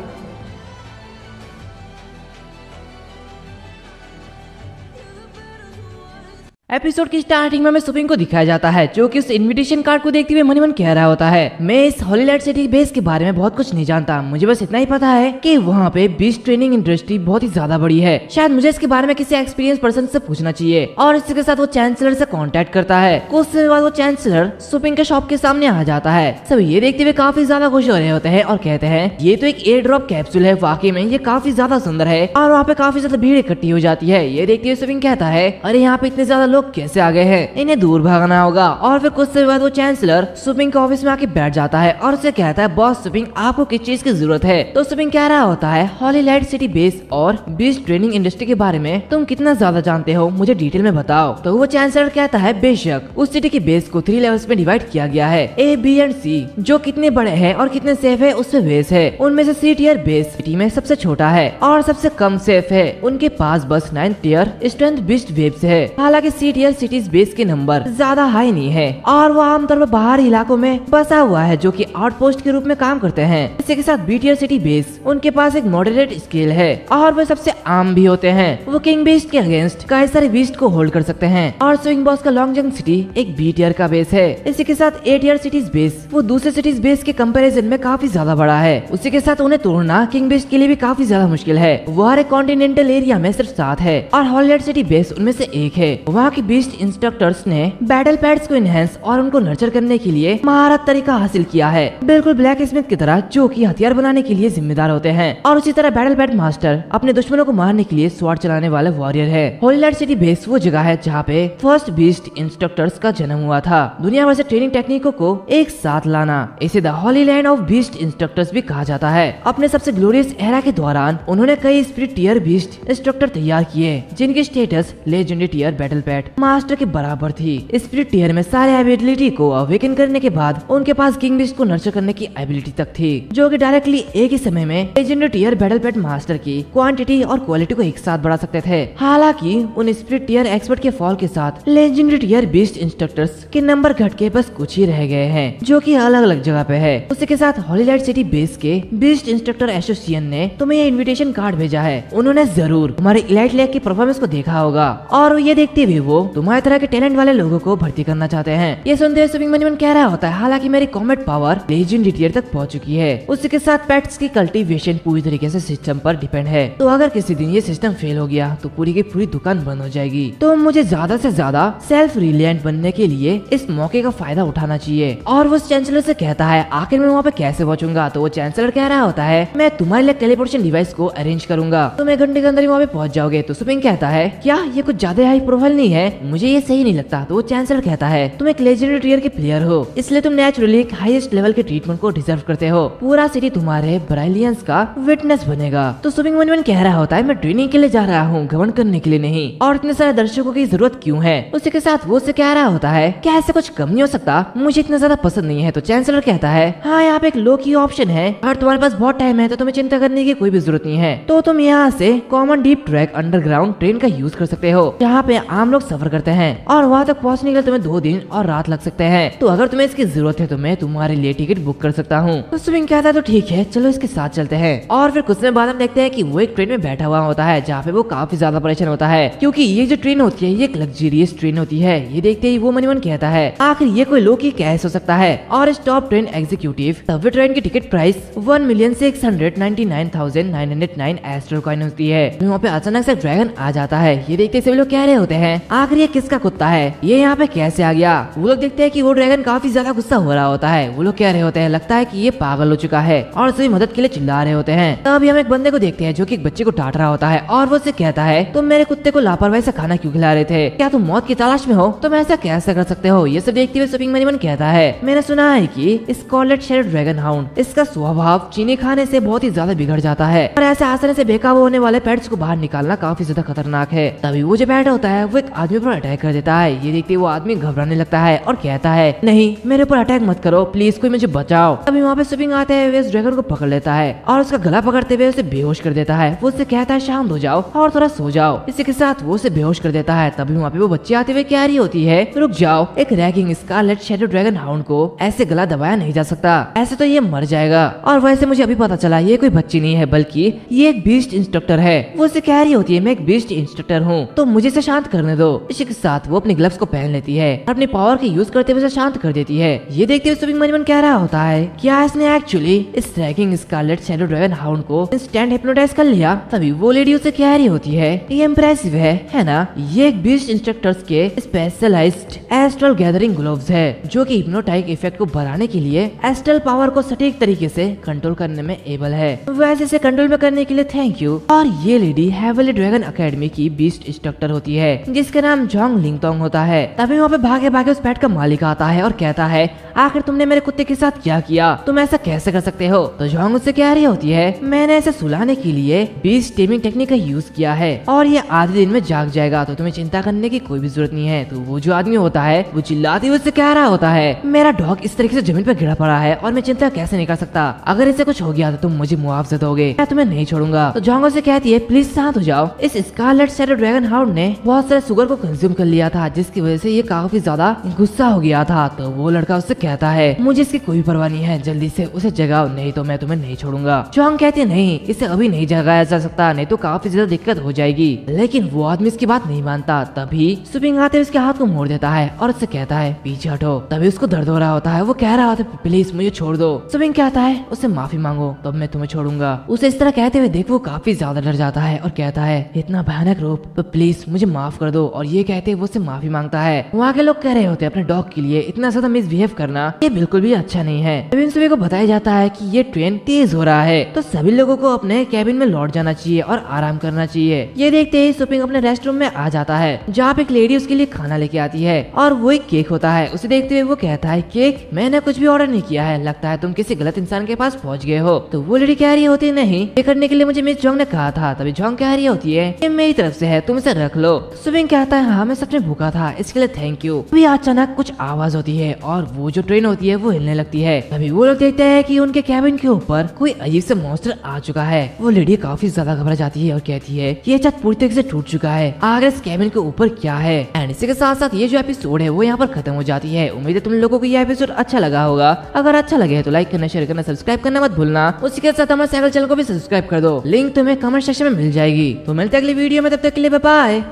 एपिसोड की स्टार्टिंग में हमें सुपिंग को दिखाया जाता है, जो कि उस इनविटेशन कार्ड को देखते हुए मन ही मन कह रहा होता है, मैं इस हॉलीलैंड सिटी बेस के बारे में बहुत कुछ नहीं जानता, मुझे बस इतना ही पता है कि वहाँ पे बीस्ट ट्रेनिंग इंडस्ट्री बहुत ही ज्यादा बड़ी है, शायद मुझे इसके बारे में किसी एक्सपीरियंस पर्सन से पूछना चाहिए। और इसी के साथ वो चांसलर से कांटेक्ट करता है। कुछ समय बाद वो चांसलर सुपिंग के शॉप के सामने आ जाता है। सब ये देखते हुए काफी ज्यादा खुश हो रहे होते हैं और कहते हैं ये तो एक एयर ड्रॉप कैप्सूल है, वाकई में ये काफी ज्यादा सुंदर है। और वहाँ पे काफी ज्यादा भीड़ इकट्ठी हो जाती है। ये देखते हुए सुपिंग कहता है, अरे यहाँ पे इतने ज्यादा लोग कैसे आ गए हैं, इन्हें दूर भागना होगा। और फिर कुछ समय बाद वो चांसलर सुपिंग के ऑफिस में आके बैठ जाता है और उसे कहता है, बॉस सुपिंग आपको किस चीज की जरूरत है। तो सुपिंग कह रहा होता है, हॉलीलैंड सिटी बेस और बीस्ट ट्रेनिंग इंडस्ट्री के बारे में तुम कितना ज्यादा जानते हो, मुझे डिटेल में बताओ। तो वो चांसलर कहता है, बेशक उस सिटी की बेस को 3 लेवल्स में डिवाइड किया गया है, ए, बी एंड सी, जो कितने बड़े हैं और कितने सेफ है उस पे बेस है। उनमें से सी टियर बेस सिटी में सबसे छोटा है और सबसे कम सेफ है। उनके पास बस 9 टियर स्ट्रेंथ बीस्ट वेव्स है। हालांकि सी टियर सिटीज बेस के नंबर ज्यादा हाई नहीं है और वो आमतौर पर बाहरी इलाकों में बसा हुआ है, जो कि आउटपोस्ट के रूप में काम करते हैं। इसी के साथ बी टियर सिटी बेस उनके पास एक मॉडरेट स्केल है और वे सबसे आम भी होते हैं। वो किंग बीस्ट के अगेंस्ट कई सारे बीस्ट को होल्ड कर सकते हैं। और स्विंग बॉस का लॉन्ग जंग सिटी एक बी टियर का बेस है। इसी के साथ ए टियर सिटीज बेस वो दूसरे सिटीज बेस के कंपैरिजन में काफी ज्यादा बड़ा है। उसी के साथ उन्हें तोड़ना किंग बीस्ट के लिए भी काफी ज्यादा मुश्किल है। वो हर एक कॉन्टिनेंटल एरिया में सिर्फ 7 है और हॉलीलैंड सिटी बेस उनमें से एक है। वहाँ की बीस्ट इंस्ट्रक्टर्स ने बैटल पैड्स को इनहेंस और उनको नर्चर करने के लिए महारत तरीका हासिल किया है, बिल्कुल ब्लैक स्मिथ की तरह, जो कि हथियार बनाने के लिए जिम्मेदार होते हैं। और उसी तरह बैटल पैड मास्टर अपने दुश्मनों को मारने के लिए स्वॉर्ड चलाने वाले वॉरियर है। हॉलीलैंड सिटी बेस वो जगह है जहाँ पे फर्स्ट बीस्ट इंस्ट्रक्टर्स का जन्म हुआ था। दुनिया भर से ट्रेनिंग टेक्निकों को एक साथ लाना, इसे the Hollyland of beast instructors भी कहा जाता है। अपने सबसे ग्लोरियस एरा के दौरान उन्होंने कई स्पिरिट टियर बीस्ट इंस्ट्रक्टर तैयार किए, जिनकी status legendary tier battle pad master के बराबर थी। स्पिरिट टियर में सारे एबिलिटी को अवेकन करने के बाद उनके पास किंग बीस्ट को नर्चर करने की एबिलिटी तक थी, जो कि डायरेक्टली एक ही समय में legendary tier battle pad master की क्वांटिटी और क्वालिटी को एक साथ बढ़ा सकते थे। हालांकि उन स्पिरिट टियर एक्सपर्ट के फॉल के साथ लेजेंडरी टियर बीस्ट इंस्ट्रक्टर्स के नंबर घट के बस कुछ ही रह गए हैं, जो कि अलग अलग जगह पे है। उसी के साथ हॉलीलैंड सिटी बेस के बीस्ट इंस्ट्रक्टर एसोसिएशन ने तुम्हें ये इन्विटेशन कार्ड भेजा है। उन्होंने जरूर तुम्हारे इलाइट लेग की परफॉर्मेंस को देखा होगा और ये देखते हुए वो तुम्हारे तरह के टैलेंट वाले लोगों को भर्ती करना चाहते हैं। ये सुनते हुए सुपिंग मन ही मन कह रहा होता है, हालांकि मेरी कॉमेट पावर लेजेंडरी टियर तक पहुंच चुकी है। उसी के साथ पेट्स की कल्टीवेशन पूरी तरीके से सिस्टम पर डिपेंड है, तो अगर किसी दिन ये सिस्टम फेल हो गया तो पूरी की पूरी दुकान बंद हो जाएगी। तो मुझे ज्यादा से ज्यादा सेल्फ रिलायंट बनने के लिए इस मौके का फायदा उठाना चाहिए। और वो चांसलर से कहता है, आखिर मैं वहाँ पे कैसे पहुंचूंगा। तो वो चांसलर कह रहा होता है, मैं तुम्हारे लिए टेलीपोर्टेशन डिवाइस को अरेंज करूंगा, तुम 1 घंटे के अंदर ही वहाँ पे पहुंच जाओगे। तो सुपिंग कहता है, क्या ये कुछ ज्यादा हाई प्रोफाइल नहीं है, मुझे ये सही नहीं लगता। तो वो चांसलर कहता है, तुम एक लेजेंडरी टियर के प्लेयर हो, इसलिए तुम नेचुरली हाईएस्ट लेवल के ट्रीटमेंट को डिजर्व करते हो। पूरा सिटी तुम्हारे ब्राइलियंस का विटनेस बनेगा। तो सुपिंग मन मन कह रहा होता है, मैं ट्रेनिंग के लिए जा रहा हूँ, घमंड करने के लिए नहीं। और इतने सारे दर्शकों की जरूरत क्यों है। उसी के साथ वो उससे कह रहा होता है, क्या ऐसे कुछ कम नहीं हो सकता, मुझे इतना ज्यादा पसंद नहीं है। तो चांसलर कहता है, हाँ यहाँ पे एक लो की ऑप्शन है, अगर तुम्हारे पास बहुत टाइम है तो तुम्हें चिंता करने की कोई भी जरूरत नहीं है। तो तुम यहाँ से common deep track underground train का यूज कर सकते हो, जहाँ पे आम लोग सफर करते हैं और वहाँ तक पहुँचने के लिए तुम्हें 2 दिन और रात लग सकते हैं। तो अगर तुम्हें इसकी जरूरत है तो मैं तुम्हारे लिए टिकट बुक कर सकता हूँ। तो सुपिंग कहता है, तो ठीक है चलो इसके साथ चलते हैं। और फिर कुछ समय बाद हम देखते हैं कि वो एक ट्रेन में बैठा हुआ होता है, जहाँ पे वो काफी ज्यादा परेशान होता है, क्योंकि ये जो ट्रेन होती है ये एक लग्जरियस ट्रेन होती है। ये देखते ही वो मन ही मन कहता है, आखिर ये कोई लो की कैसे हो सकता है। और इस टॉप ट्रेन एग्जीक्यूटिव तब ट्रेन की टिकट प्राइस 1,699,909 एस्ट्रो कॉइन होती है। वहाँ पे अचानक से ड्रैगन आ जाता है। ये देखते सभी लोग कह रहे होते हैं, आखिर ये किसका कुत्ता है, ये यहाँ पे कैसे आ गया। वो लोग देखते हैं कि वो ड्रैगन काफी ज्यादा गुस्सा हो रहा होता है। वो लोग कह रहे होते हैं, लगता है कि ये पागल हो चुका है, और सभी मदद के लिए चिल्ला रहे होते हैं। तभी हम एक बंदे को देखते हैं जो कि एक बच्चे को डांट रहा होता है और वो उससे कहता है, तुम मेरे कुत्ते को लापरवाही से खाना क्यों खिला रहे थे, क्या तुम मौत की तलाश में हो, तुम ऐसा कैसे कर सकते हो। ये सब देखते हुए सुपिंग मन ही मन कहता है, मैंने सुना है कि स्कारलेट शेडेड ड्रैगन हाउंड, इसका स्वभाव चीनी खाने से बहुत ही ज्यादा बिगड़ जाता है और ऐसे आसानी से बेकाबू होने वाले पेट्स को बाहर निकालना काफी ज्यादा खतरनाक है। तभी वो जो बैठा होता है वो एक आदमी पर अटैक कर देता है। ये देखते वो आदमी घबराने लगता है और कहता है, नहीं मेरे ऊपर अटैक मत करो प्लीज, कोई मुझे बचाओ। तभी वहाँ पे सुपिंग आता है, वे उस ड्रैगन को पकड़ लेता है और उसका गला पकड़ते हुए उसे बेहोश कर देता है। वो उससे कहता है, शांत हो जाओ और थोड़ा सो जाओ। इसी के साथ वो उसे बेहोश कर देता है। तभी वहाँ पे वो बच्ची आते हुए कह रही होती है, रुक जाओ, एक raging scarlet shadow dragon hound को ऐसे गला दबाया नहीं जा सकता, ऐसे तो ये मर जाएगा। और वैसे मुझे अभी पता चला ये कोई बच्ची नहीं है, बल्कि ये एक बीस्ट इंस्ट्रक्टर है। वो उसे कह रही होती है, मैं एक बीस्ट इंस्ट्रक्टर हूँ, तो मुझे इसे शांत करने दो। इसी के साथ वो अपने ग्लव्स को पहन लेती है, अपने पावर के यूज करते हुए उसे शांत कर देती है। ये देखते हुए सुपिंग मन कह रहा होता है क्या इसने एक्चुअली इस tracking scarlet shadow dragon hound को इंस्टेंट हिप्नोटाइज कर लिया। तभी वो लेडी उसे कह रही होती है ये इम्प्रेसिव है ना, ये एक बीस्ट इंस्ट्रक्टर्स के स्पेशलाइज्ड एस्ट्रल गैदरिंग ग्लोव्स है जो कि हिप्नोटाइक इफेक्ट को बढ़ाने के लिए एस्ट्रल पावर को सटीक तरीके से कंट्रोल करने में एबल है। वैसे इसे कंट्रोल में करने के लिए थैंक यू। और ये लेडी हेवली ड्रैगन एकेडमी की बीस्ट इंस्ट्रक्टर होती है जिसका नाम जोंग लिंगतोंग होता है। तभी वहाँ पे भागे भागे उस पेट का मालिक आता है और कहता है आखिर तुमने मेरे कुत्ते के साथ क्या किया, तुम ऐसा कैसे कर सकते हो। तो जोंग उससे कह रही होती है मैंने इसे सुलाने के लिए बीस्ट टेमिंग टेक्निक का यूज किया है और ये आधे दिन में जाग जाएगा, तो तुम्हें चिंता करने की कोई भी जरूरत नहीं है। तो वो जो आदमी होता है वो चिल्लाते हुए उससे कह रहा होता है मेरा डॉग इस तरीके से जमीन पर गिरा पड़ा है और मैं चिंता कैसे नहीं कर सकता, अगर इसे कुछ हो गया तो तुम मुझे मुआवजा दोगे, मैं तुम्हें नहीं छोड़ूंगा। तो जोंग से कहती है प्लीज शांत हो जाओ, इस स्कारलेट शैडो ड्रैगन हाउंड ने बहुत सारे शुगर को कंज्यूम कर लिया था जिसकी वजह से ये काफी ज्यादा गुस्सा हो गया था। तो वो लड़का उससे कहता है मुझे इसकी कोई परवाह नहीं है, जल्दी से उसे जगाओ नहीं तो मैं तुम्हें नहीं छोड़ूंगा। जोंग कहती है नहीं इसे अभी नहीं जगाया जा सकता, नहीं तो काफी ज्यादा दिक्कत हो जाएगी। लेकिन वो आदमी इसकी बात नहीं मानता। तभी सुपिंग आते हुए उसके हाथ को मोड़ देता है और उससे कहता है पीछे हटो। तभी उसको दर्द हो रहा होता है, वो कह रहा होता है प्लीज मुझे छोड़ दो। सुपिंग कहता है उससे माफी मांगो तब मैं तुम्हें छोड़ूंगा। उसे इस तरह कहते हुए देख वो काफी ज्यादा डर जाता है और कहता है इतना भयानक रूप, तो प्लीज मुझे माफ कर दो। और ये कहते वो उससे माफी मांगता है। वहाँ के लोग कह रहे होते हैं अपने डॉग के लिए इतना ज्यादा मिसबिहेव करना ये बिल्कुल भी अच्छा नहीं है। तभी इन सभी को बताया जाता है कि ये ट्रेन तेज हो रहा है तो सभी लोगों को अपने कैबिन में लौट जाना चाहिए और आराम करना चाहिए। ये देखते ही सुपिंग अपने रेस्ट रूम में आ जाता है जहाँ पे एक लेडी उसके लिए खाना लेके आती है और वो एक केक होता है। उसे देखते हुए वो कहता है केक मैंने कुछ भी ऑर्डर नहीं किया है, लगता है तुम किसी गलत इंसान के पास पहुँच गए हो। तो वो लेडी कह रही होती है नहीं ये करने के लिए मुझे मिस जोंग ने कहा था। तभी जोंग कह रही होती है ये मेरी तरफ से है तुम इसे रख लो। सुपिंग कहता है हाँ मैं सच में भूखा था इसके लिए थैंक यू। तभी अचानक कुछ आवाज होती है और वो जो ट्रेन होती है वो हिलने लगती है। तभी वो लोग देखते हैं कि उनके कैबिन के ऊपर कोई अजीब से मॉन्स्टर आ चुका है। वो लेडी काफी ज्यादा घबरा जाती है और कहती है ये छत पूरी तरीके से टूट चुका है, आगे इस कैबिन के ऊपर क्या है। एंड इसी के साथ साथ ये जो एपिसोड है वो यहाँ पर खत्म हो जाती है। उम्मीद है तुम लोगों को ये एपिसोड अच्छा लगा होगा। अगर अच्छा लगे तो लाइक करना, शेयर करना, सब्सक्राइब करना मत भूलना। उसी के साथ हमारे चैनल को भी सब्सक्राइब कर दो, लिंक तुम्हें कमेंट सेक्शन में मिल जाएगी। तो मिलते हैं अगली वीडियो में, तब तक के लिए बाय बाय।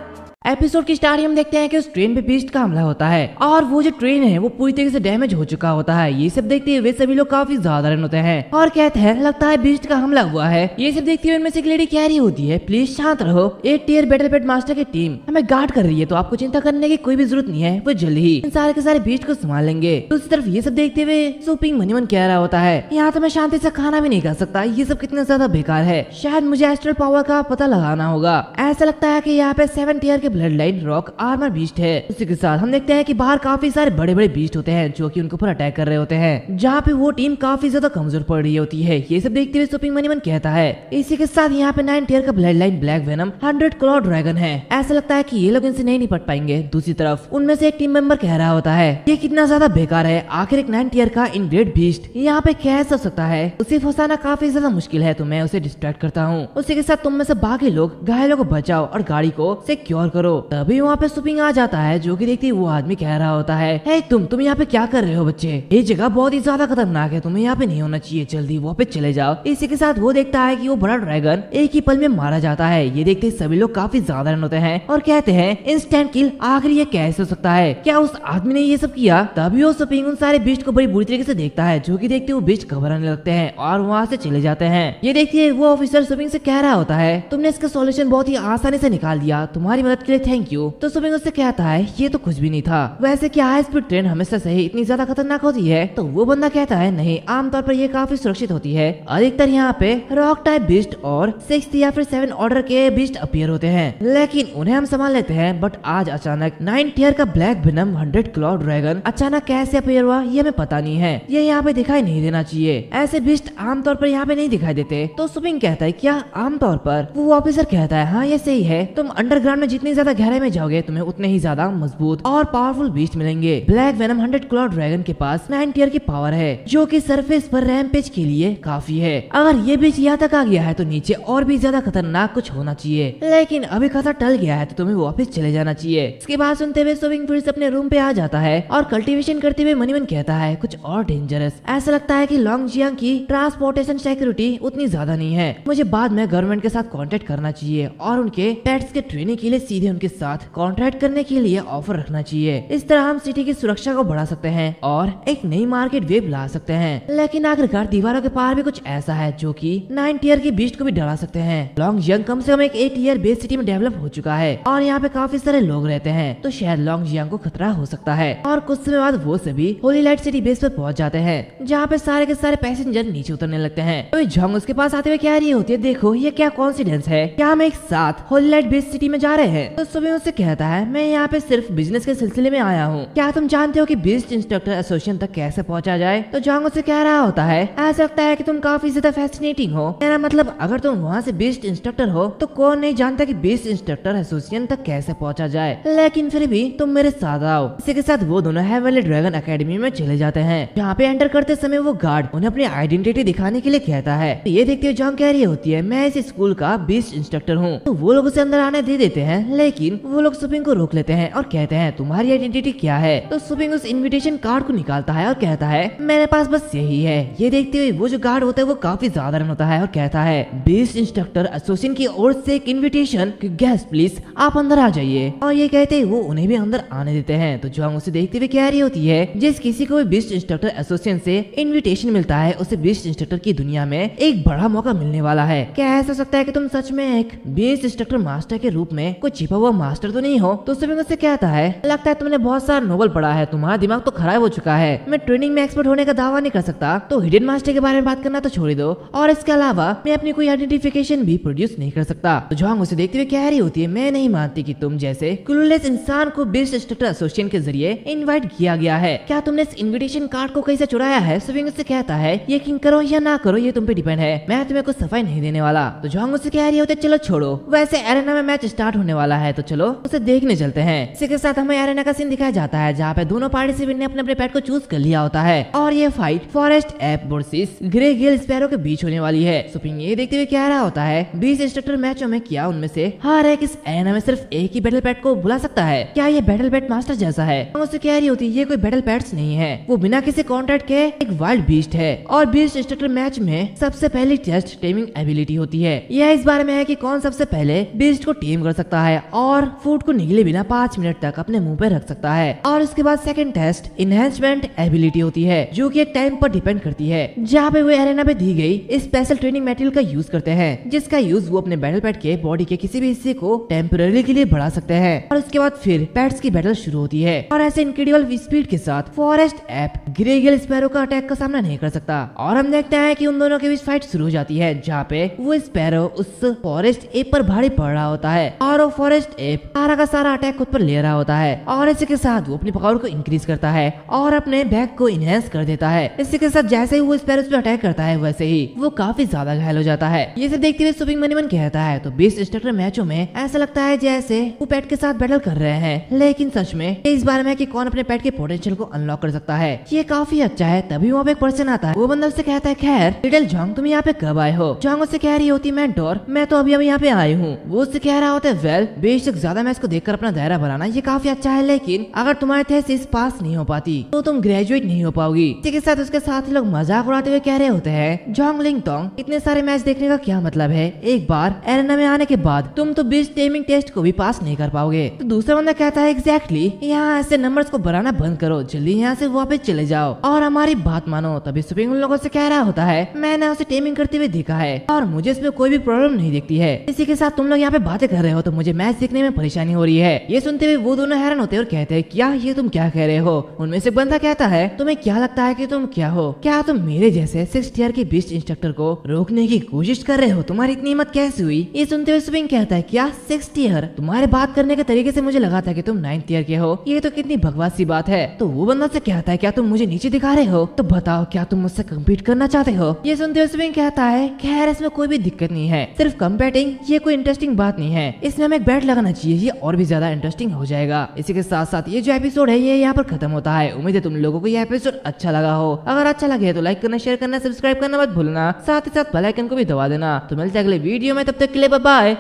एपिसोड की स्टार्टिंग हम देखते हैं कि उस ट्रेन पे बीस्ट का हमला होता है और वो जो ट्रेन है वो पूरी तरीके से डैमेज हो चुका होता है। ये सब देखते हुए सभी लोग काफी ज्यादा रन होते हैं और कहते हैं लगता है बीस्ट का हमला हुआ है। ये सब देखते हुए उनमें से एक लेडी कह रही होती है प्लीज शांत रहो, 8 टियर बैटल पेट मास्टर की टीम हमें गार्ड कर रही है तो आपको चिंता करने की कोई भी जरूरत नहीं है, वो जल्दी ही इन सारे के सारे बीस्ट को संभाल लेंगे। दूसरी तरफ ये सब देखते हुए सुपिंग मनी मन कह रहा होता है यहाँ तो मैं शांति से खाना भी नहीं खा सकता, ये सब कितना ज्यादा बेकार है, शायद मुझे एस्ट्रल पावर का पता लगाना होगा। ऐसा लगता है कि यहाँ पे 7 टियर के blood line rock armour beast है। उसी के साथ हम देखते हैं कि बाहर काफी सारे बड़े बड़े बीस्ट होते हैं जो कि उनके ऊपर अटैक कर रहे होते हैं, जहाँ पे वो टीम काफी ज्यादा कमजोर पड़ रही होती है। ये सब देखते हुए सुपिंग मनी मन कहता है इसी के साथ यहाँ पे 9 टियर का bloodline black venom 100 claw dragon है, ऐसा लगता है कि ये लोग इनसे नहीं निपट पाएंगे। दूसरी तरफ उनमें से एक टीम मेंबर कह रहा होता है ये कितना ज्यादा बेकार है, आखिर एक 9 टियर का इनग्रेड बीस्ट यहाँ पे कैसे हो सकता है, उसे फंसाना काफी ज्यादा मुश्किल है तो मैं उसे डिस्ट्रैक्ट करता हूँ। उसी के साथ तुम में से बाकी लोग घायलों को बचाओ और गाड़ी को सिक्योर करो। तभी वहाँ पे सुपिंग आ जाता है जो कि देखते वो आदमी कह रहा होता है हे तुम यहाँ पे क्या कर रहे हो बच्चे, ये जगह बहुत ही ज्यादा खतरनाक है, तुम्हें यहाँ पे नहीं होना चाहिए, जल्दी वहाँ पे चले जाओ। इसी के साथ वो देखता है कि वो बड़ा ड्रैगन एक ही पल में मारा जाता है। ये देखते सभी लोग काफी ज्यादा रन होते हैं और कहते हैं इंस्टेंट किल, आखिर ये कैसे हो सकता है, क्या उस आदमी ने ये सब किया। तभी वो सुपिंग उन सारे बीस्ट को बड़ी बुरी तरीके से देखता है जो कि देखते वो बीस्ट घबराने लगते हैं और वहाँ से चले जाते हैं। ये देखिए वो ऑफिसर सुपिंग से कह रहा होता है तुमने इसका सॉल्यूशन बहुत ही आसानी से निकाल दिया, तुम्हारी मदद के लिए थैंक यू। तो सुपिंग उससे कहता है ये तो कुछ भी नहीं था, वैसे क्या हाई स्पीड ट्रेन हमेशा से ही इतनी ज्यादा खतरनाक होती है। तो वो बंदा कहता है नहीं, आमतौर पर ये काफी सुरक्षित होती है, अधिकतर यहाँ पे रॉक टाइप बीस्ट और 6 या फिर 7 ऑर्डर के बीस्ट अपीयर होते हैं, लेकिन उन्हें हम संभाल लेते हैं। बट आज अचानक 9 टियर का ब्लैक वेनम 100 क्लॉ ड्रैगन अचानक कैसे अपीयर हुआ ये हमें पता नहीं है, ये यहाँ पे दिखाई नहीं देना चाहिए, ऐसे बीस्ट आमतौर पर यहाँ पे नहीं दिखाई देते। तो सुपिंग कहता है क्या आमतौर पर, वो ऑफिसर कहता है हाँ ये सही है, तुम अंडरग्राउंड में जितनी ज्यादा गहराई में जाओगे तुम्हें उतने ही ज्यादा मजबूत और पावरफुल बीस्ट मिलेंगे। ब्लैक वेनम 100 क्लॉ ड्रैगन के पास 9 टियर की पावर है जो कि सरफेस पर रैम्पेज के लिए काफी है, अगर ये बीच यहाँ तक आ गया है तो नीचे और भी ज्यादा खतरनाक कुछ होना चाहिए, लेकिन अभी खतरा टल गया है तो तुम्हें वापस चले जाना चाहिए। इसके बाद सुनते हुए सुपिंग फिर से अपने रूम पे आ जाता है और कल्टीवेशन करते हुए मनीमन कहता है कुछ और डेंजरस, ऐसा लगता है कि लॉन्गजियांग की ट्रांसपोर्टेशन सिक्योरिटी उतनी ज्यादा नहीं है, मुझे बाद में गवर्नमेंट के साथ कांटेक्ट करना चाहिए और उनके पेट्स के ट्रेनिंग के लिए सीधे सीधे उनके साथ कॉन्ट्रैक्ट करने के लिए ऑफर रखना चाहिए। इस तरह हम सिटी की सुरक्षा को बढ़ा सकते हैं और एक नई मार्केट वेव ला सकते हैं। लेकिन आखिरकार दीवारों के पार भी कुछ ऐसा है जो कि 9 टियर की बीस्ट को भी डरा सकते हैं। लॉन्ग यंग कम से कम एक 8 टियर बेस सिटी में डेवलप हो चुका है और यहाँ पे काफी सारे लोग रहते हैं, तो शायद लॉन्ग यंग को खतरा हो सकता है। और कुछ समय बाद वो सभी होली लाइट सिटी बेस पर पहुंच जाते हैं, जहाँ पे सारे के सारे पैसेंजर नीचे उतरने लगते हैं। तो जोंग उसके पास आते हुए कह रही होती है, देखो ये क्या कॉन्सिडेंस है, क्या हम एक साथ होली लाइट बेस सिटी में जा रहे हैं। तो सुबह उससे कहता है, मैं यहाँ पे सिर्फ बिजनेस के सिलसिले में आया हूँ, क्या तुम जानते हो कि बीस्ट इंस्ट्रक्टर एसोसिएशन तक कैसे पहुँचा जाए। तो जोंग उससे कह रहा होता है, ऐसा लगता है कि तुम काफी ज्यादा फैसिनेटिंग हो। मेरा मतलब अगर तुम वहाँ से बीस्ट इंस्ट्रक्टर हो तो कौन नहीं जानता कि बीस्ट इंस्ट्रक्टर एसोसिएशन तक कैसे पहुँचा जाए, लेकिन फिर भी तुम मेरे साथ आओ। इसी के साथ वो दोनों हेवनली ड्रैगन एकेडमी में चले जाते हैं, जहाँ पे एंटर करते समय वो गार्ड उन्हें अपनी आइडेंटिटी दिखाने के लिए कहता है। ये देखते हुए जोंग कह रही होती है, मैं इस स्कूल का बीस्ट इंस्ट्रक्टर हूँ। तो वो लोग उसे अंदर आने दे देते हैं, लेकिन वो लोग सुपिंग को रोक लेते हैं और कहते हैं, तुम्हारी आइडेंटिटी क्या है। तो सुपिंग उस इन्विटेशन कार्ड को निकालता है और कहता है, मेरे पास बस यही है। ये देखते हुए वो जो गार्ड होता है वो काफी साधारण होता है और कहता है, बीस्ट इंस्ट्रक्टर एसोसिएशन की ओर से एक इन्विटेशन, गेस्ट प्लीज आप अंदर आ जाइए। और ये कहते ही वो उन्हें भी अंदर आने देते हैं। तो जोंग उसे देखते हुए कह रही होती है, जिस किसी को भी बीस्ट इंस्ट्रक्टर एसोसिएशन से इन्विटेशन मिलता है उसे बीस्ट इंस्ट्रक्टर की दुनिया में एक बड़ा मौका मिलने वाला है। क्या ऐसा हो सकता है कि तुम सच में एक बीस्ट इंस्ट्रक्टर मास्टर के रूप में कोई छिपा हुआ मास्टर तो नहीं हो। तो उससे मुझसे कहता है, लगता है तुमने बहुत सारा नोवेल पढ़ा है, तुम्हारा दिमाग तो खराब हो चुका है। मैं ट्रेनिंग में एक्सपर्ट होने का दावा नहीं कर सकता, तो हिडन मास्टर के बारे में बात करना तो छोड़ दो, और इसके अलावा मैं अपनी कोई आइडेंटिफिकेशन भी प्रोड्यूस नहीं कर सकता। तो जोंग उसे देखते हुए कह रही होती है, मैं नहीं मानती कि तुम जैसे क्लूलेस इंसान को बीस्ट इंस्ट्रक्टर एसोसिएशन के जरिए इनवाइट किया गया है। क्या तुमने इस इन्विटेशन कार्ड को कहीं से चुराया है। सुविंग उससे कहता है, यकीन करो या ना करो ये तुम पे डिपेंड है, मैं तुम्हें कुछ सफाई नहीं देने वाला। तो जोंग उससे कह रही होती है, चलो छोड़ो, वैसे एरेना में मैच स्टार्ट होने वाला है, तो चलो उसे देखने चलते हैं। इसी के साथ हमें एरेना का सीन दिखाया जाता है, जहाँ पे दोनों पार्टिसिपेंट ने अपने अपने पैट को चूज कर लिया होता है और ये fight forest app versus grey Gill sparrow के बीच होने वाली है। सुपिंग ये देखते हुए कह रहा होता है, 20 इंस्ट्रक्टर मैचों में क्या उनमें से हर एक इस एरेना में सिर्फ एक ही बैटल पैट को बुला सकता है। क्या ये बैटल पैट मास्टर जैसा है। उससे कह रही होती है, ये कोई बैटल पैट्स नहीं है, वो बिना किसी कॉन्ट्रैक्ट के एक वाइल्ड बीस्ट है और बीस्ट इंस्ट्रक्टर मैच में सबसे पहली टेस्ट टेमिंग एबिलिटी होती है। यह इस बारे में है कि कौन सबसे पहले बीस्ट को टेम कर सकता है और फूड को निगले बिना 5 मिनट तक अपने मुंह पे रख सकता है। और उसके बाद सेकंड टेस्ट इनहेंसमेंट एबिलिटी होती है, जो कि एक टाइम पर डिपेंड करती है, जहाँ पे वो एरेना पे दी गई स्पेशल ट्रेनिंग मटेरियल का यूज करते हैं, जिसका यूज वो अपने बैटल पैट के बॉडी के किसी भी हिस्से को टेम्पररी के लिए बढ़ा सकते हैं। और उसके बाद फिर पैट्स की बैटल शुरू होती है और ऐसे इनक्रेडिबल स्पीड के साथ forest app grey Gill sparrow का अटैक का सामना नहीं कर सकता। और हम देखते हैं कि उन दोनों के बीच फाइट शुरू हो जाती है, जहाँ पे वो स्पैरो उस फॉरेस्ट एप पर भारी पड़ रहा होता है और वो फॉरेस्ट एप सारा का सारा अटैक खुद पर ले रहा होता है। और इसी के साथ वो अपनी पावर को इंक्रीज करता है और अपने बैक को इनहेंस कर देता है। इसी के साथ जैसे ही वो स्पैरो पे अटैक करता है, वैसे ही वो काफी ज्यादा घायल हो जाता है। ये सब देखते हुए सुपिंग मनीमन कहता है, तो बीस्ट इंस्ट्रक्टर मैचों में ऐसा लगता है जैसे वो पेट के साथ बैटल कर रहे हैं, लेकिन सच में इस बारे में कि कौन अपने पेट के पोटेंशियल को अनलॉक कर सकता है। ये काफी अच्छा है। तभी वहाँ पे एक पर्सन आता है, वो बंदा उससे कहता है, खैर लिटिल जोंग तुम यहाँ पे कब आए हो। जोंग उससे कह रही होती, मेंटोर मैं तो अभी यहाँ पे आई हूँ। वो उससे कह रहा होता है, वेल बेशक ज्यादा मैच को देखकर अपना दायरा बनाना ये काफी अच्छा है, लेकिन अगर तुम्हारे थेसिस पास नहीं हो पाती तो तुम ग्रेजुएट नहीं हो पाओगी। इसी के साथ उसके साथ लोग मजाक उड़ाते हुए कह रहे होते हैं, जोंग लिंग टोंग इतने सारे मैच देखने का क्या मतलब है, एक बार एरेना में आने के बाद तुम तो बीस्ट टेमिंग टेस्ट को भी पास नहीं कर पाओगे। तो दूसरा बंदा कहता है, एग्जैक्टली यहाँ ऐसे नंबर्स को बढ़ाना बंद करो, जल्दी यहाँ से वापस चले जाओ और हमारी बात मानो। तभी सुपिंग उन लोगों से कह रहा होता है, मैंने उसे टेमिंग करते हुए देखा है और मुझे इसमें कोई भी प्रॉब्लम नहीं दिखती है। इसी के साथ तुम लोग यहाँ पे बातें कर रहे हो तो मुझे मैच देखने में परेशानी हो रही है। ये सुनते हुए वो दोनों हैरान होते हैं और कहते हैं, क्या ये तुम क्या कह रहे हो। उनमें से बंदा कहता है, तुम्हें क्या लगता है कि तुम क्या हो, क्या तुम मेरे जैसे 6 टियर के बीस्ट इंस्ट्रक्टर को रोकने की कोशिश कर रहे हो, तुम्हारी इतनी हिम्मत कैसे हुई। ये सुनते हुए सुपिंग कहता है, क्या 6 टियर, तुम्हारे बात करने के तरीके से मुझे लगा था कि तुम 9 टियर के हो, ये तो कितनी बकवास सी बात है। तो वो बंदा से कहता है, क्या तुम मुझे नीचे दिखा रहे हो, तो बताओ क्या तुम मुझसे कम्पीट करना चाहते हो। ये सुनते हुए सुपिंग कहता है, खैर इसमें कोई भी दिक्कत नहीं है, सिर्फ कम्पीटिंग ये कोई इंटरेस्टिंग बात नहीं है, इसमें हमें एक बैट लगाना चाहिए, ये और भी ज्यादा इंटरेस्टिंग हो जाएगा। इसी के साथ साथ ये जो एपिसोड है ये यहाँ पर खत्म होता है। उम्मीद है तुम लोगों को ये एपिसोड अच्छा लगा हो। अगर अच्छा लगे तो लाइक करना, शेयर करना, सब्सक्राइब करना मत भूलना, साथ ही साथ बेल आइकन को भी दबा देना। तो मिलते हैं अगले वीडियो में, तब तक के लिए बाय बाय।